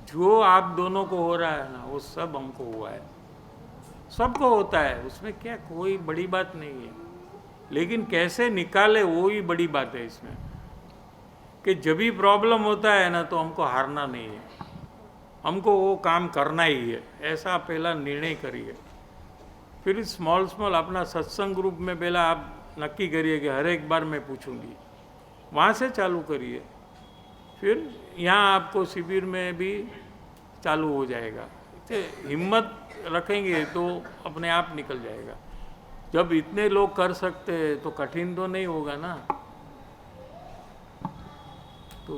जो आप दोनों को हो रहा है ना, वो सब हमको हुआ है, सबको होता है, उसमें क्या कोई बड़ी बात नहीं है। लेकिन कैसे निकाले वो ही बड़ी बात है इसमें, कि जब भी प्रॉब्लम होता है ना तो हमको हारना नहीं है, हमको वो काम करना ही है, ऐसा पहला निर्णय करिए। फिर स्मॉल अपना सत्संग ग्रुप में पहला आप नक्की करिए कि हर एक बार मैं पूछूंगी, वहाँ से चालू करिए। फिर यहाँ आपको शिविर में भी चालू हो जाएगा हिम्मत रखेंगे तो अपने आप निकल जाएगा। जब इतने लोग कर सकते हैं तो कठिन तो नहीं होगा ना। तो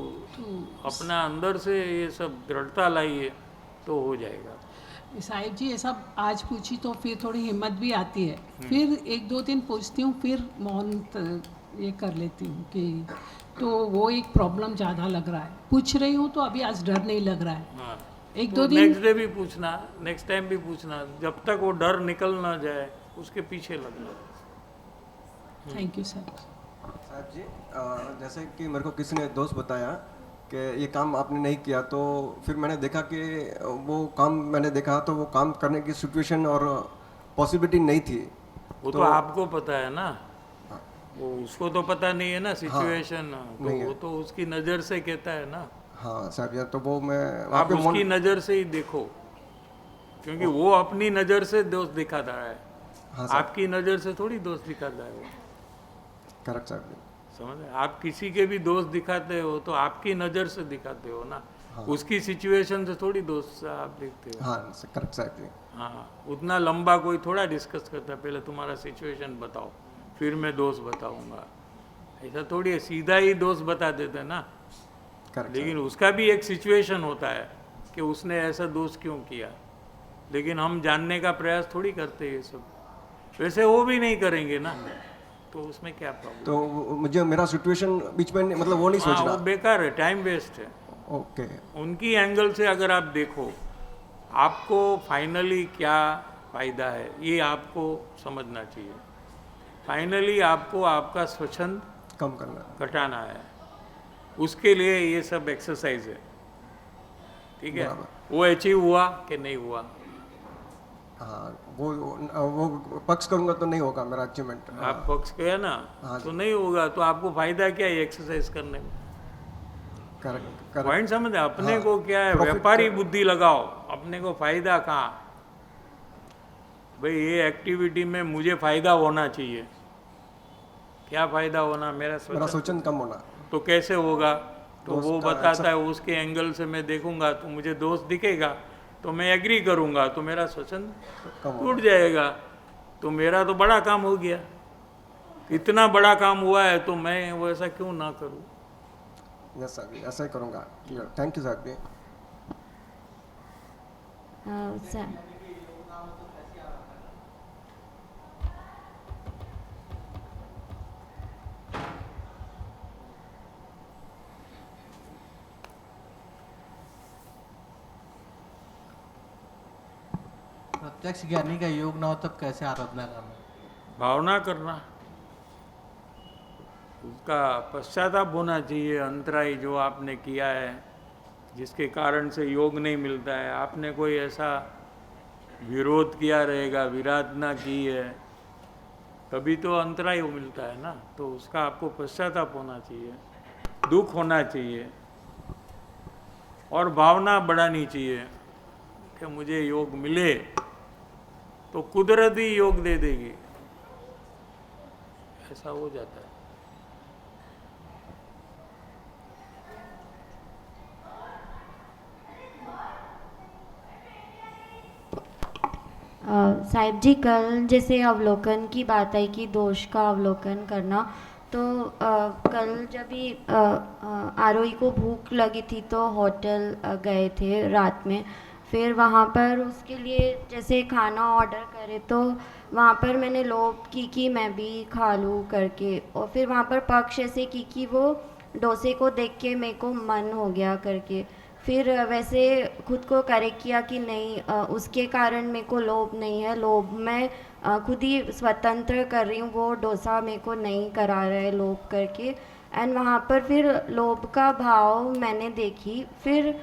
अपना अंदर से ये सब दृढ़ता लाइए तो हो जाएगा। साहिब जी ये सब आज पूछी तो फिर थोड़ी हिम्मत भी आती है, फिर एक दो दिन पूछती हूँ, फिर मौन ये कर लेती हूँ कि तो वो एक प्रॉब्लम ज़्यादा लग रहा है। पूछ रही हूँ तो अभी आज डर नहीं लग रहा है। हाँ, एक तो दो दिन नेक्स्ट डे भी पूछना, नेक्स्ट टाइम भी पूछना, जब तक वो डर निकल ना जाए उसके पीछे लगना। Thank you sir. साहब जी जैसे कि मेरे को किसी ने दोस्त बताया कि ये काम आपने नहीं किया, तो फिर मैंने देखा कि वो काम मैंने देखा तो वो काम करने की सिचुएशन और पॉसिबिलिटी नहीं थी। वो तो आपको पता है ना, वो उसको तो पता नहीं है ना सिचुएशन। तो वो तो उसकी नज़र से कहता है ना। हाँ साहब यार, तो वो मैं आप उसकी नज़र से ही देखो, क्योंकि वो अपनी नज़र से दोस्त दिखाता है। हाँ, आपकी नज़र से थोड़ी दोस्त दिखाता है वो। करेक्ट साहब जी। समझ रहे? आप किसी के भी दोस्त दिखाते हो तो आपकी नज़र से दिखाते हो ना। हाँ। उसकी सिचुएशन से थोड़ी दोस्त आप देखते हो। हाँ करेक्ट साहब जी। हाँ, उतना लंबा कोई थोड़ा डिस्कस करता है, पहले तुम्हारा सिचुएशन बताओ फिर मैं दोस्त बताऊंगा। ऐसा थोड़ी है, सीधा ही दोस्त बता देते हैं ना। लेकिन उसका भी एक सिचुएशन होता है कि उसने ऐसा दोस्त क्यों किया, लेकिन हम जानने का प्रयास थोड़ी करते हैं ये सब। वैसे वो भी नहीं करेंगे ना, तो उसमें क्या प्रॉब्लम। तो मुझे मेरा सिचुएशन बीच में मतलब वो नहीं सोचना, वो बेकार है, टाइम वेस्ट है। ओके। उनकी एंगल से अगर आप देखो, आपको फाइनली क्या फ़ायदा है ये आपको समझना चाहिए। फाइनली आपको आपका स्वच्छंद कम करना, घटाना है, उसके लिए ये सब एक्सरसाइज है। ठीक है, वो अचीव हुआ कि नहीं हुआ। हाँ, वो पक्ष करूंगा तो नहीं होगा मेरा अचीवमेंट। आप पक्ष किया ना, तो नहीं होगा, तो आपको फायदा क्या है एक्सरसाइज करने में। करेक्ट पॉइंट समझे? अपने को क्या है, व्यापारी बुद्धि लगाओ, अपने को फायदा कहाँ। भाई ये एक्टिविटी में मुझे फायदा होना चाहिए। क्या फायदा होना? मेरा स्वच्छंद कम होना। तो कैसे होगा? तो वो बताता है, उसके एंगल से मैं देखूंगा तो मुझे दोस्त दिखेगा, तो मैं एग्री करूंगा, तो मेरा स्वच्छंद टूट जाएगा। तो मेरा तो बड़ा काम हो गया। इतना बड़ा काम हुआ है तो मैं वो ऐसा क्यों ना करूं। यस सर, ऐसा ही करूंगा। थैंक यू सर जी। प्रत्यक्ष ज्ञानी का योग ना हो तब कैसे आराधना करना? भावना करना, उसका पश्चाताप होना चाहिए। अंतराय जो आपने किया है, जिसके कारण से योग नहीं मिलता है, आपने कोई ऐसा विरोध किया रहेगा, विराधना की है, तभी तो अंतराय मिलता है ना। तो उसका आपको पश्चाताप होना चाहिए, दुख होना चाहिए, और भावना बढ़ानी चाहिए कि मुझे योग मिले तो कुदरत ही योग दे देगी। ऐसा हो जाता है। साहिब जी, कल जैसे अवलोकन की बात आई कि दोष का अवलोकन करना, तो कल जब भी आरोही को भूख लगी थी तो होटल गए थे रात में। फिर वहाँ पर उसके लिए जैसे खाना ऑर्डर करे तो वहाँ पर मैंने लोभ की कि मैं भी खा लूँ करके, और फिर वहाँ पर पक्ष ऐसे की कि वो डोसे को देख के मेरे को मन हो गया करके। फिर वैसे खुद को करेक्ट किया कि नहीं, उसके कारण मेरे को लोभ नहीं है, लोभ मैं खुद ही स्वतंत्र कर रही हूँ, वो डोसा मेरे को नहीं करा रहा है लोभ करके। एंड वहाँ पर फिर लोभ का भाव मैंने देखी। फिर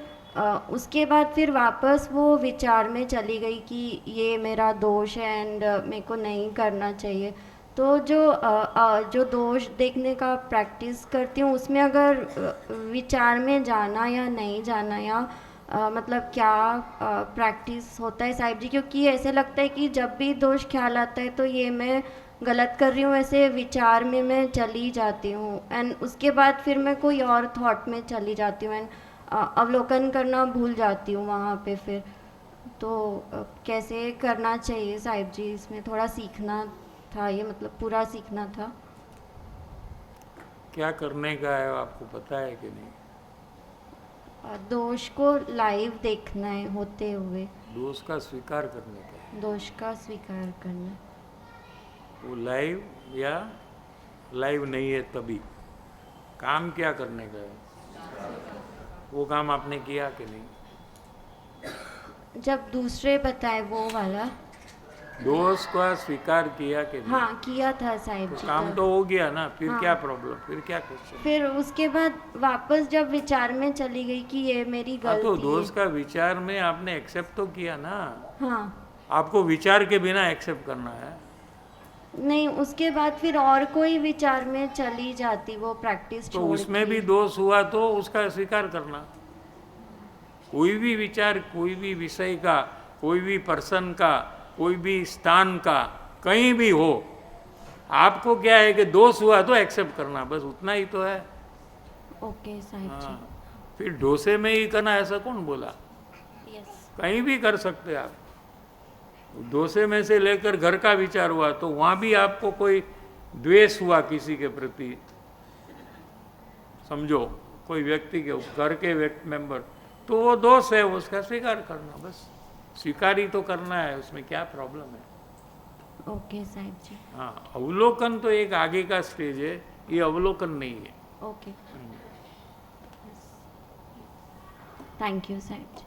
उसके बाद फिर वापस वो विचार में चली गई कि ये मेरा दोष है एंड मेरे को नहीं करना चाहिए। तो जो दोष देखने का प्रैक्टिस करती हूँ, उसमें अगर विचार में जाना या नहीं जाना, या मतलब क्या प्रैक्टिस होता है साहिब जी? क्योंकि ऐसे लगता है कि जब भी दोष ख्याल आता है तो ये मैं गलत कर रही हूँ, ऐसे विचार में मैं चली जाती हूँ, एंड उसके बाद फिर मैं कोई और थॉट में चली जाती हूँ, एंड अवलोकन करना भूल जाती हूँ वहाँ पे। फिर तो कैसे करना चाहिए साहिब जी, इसमें थोड़ा सीखना था, ये मतलब पूरा सीखना था। क्या करने का है आपको पता है कि नहीं? दोष को लाइव देखना है होते हुए, दोष का स्वीकार करने का है। दोष का स्वीकार करना। वो लाइव या लाइव नहीं है तभी। काम क्या करने का है? वो काम आपने किया कि नहीं? जब दूसरे बताए वो वाला दोष का स्वीकार किया कि नहीं? हाँ किया था साहिब तो जी। काम का। तो हो गया ना, फिर हाँ। क्या प्रॉब्लम, फिर क्या क्वेश्चन? फिर उसके बाद वापस जब विचार में चली गई कि ये मेरी हाँ, गलती तो है। दोष का विचार में आपने एक्सेप्ट तो किया ना। हाँ आपको विचार के बिना एक्सेप्ट करना है। नहीं, उसके बाद फिर और कोई विचार में चली जाती वो प्रैक्टिस तो छोड़ उसमें के। भी दोष हुआ तो उसका स्वीकार करना। कोई भी विचार, कोई भी विषय का, कोई भी पर्सन का, कोई भी स्थान का, कहीं भी हो, आपको क्या है कि दोष हुआ तो एक्सेप्ट करना, बस उतना ही तो है। ओके साहिब हाँ, जी। फिर डोसे में ही करना ऐसा कौन बोला? यस। कहीं भी कर सकते आप। डोसे में से लेकर घर का विचार हुआ तो वहाँ भी आपको कोई द्वेष हुआ किसी के प्रति, समझो कोई व्यक्ति के, घर के व्यक्ति मेंबर, तो वो दोष है, उसका स्वीकार करना, बस स्वीकार ही तो करना है, उसमें क्या प्रॉब्लम है? ओके साहिब जी। हाँ, अवलोकन तो एक आगे का स्टेज है, ये अवलोकन नहीं है। ओके, थैंक यू साहिब जी।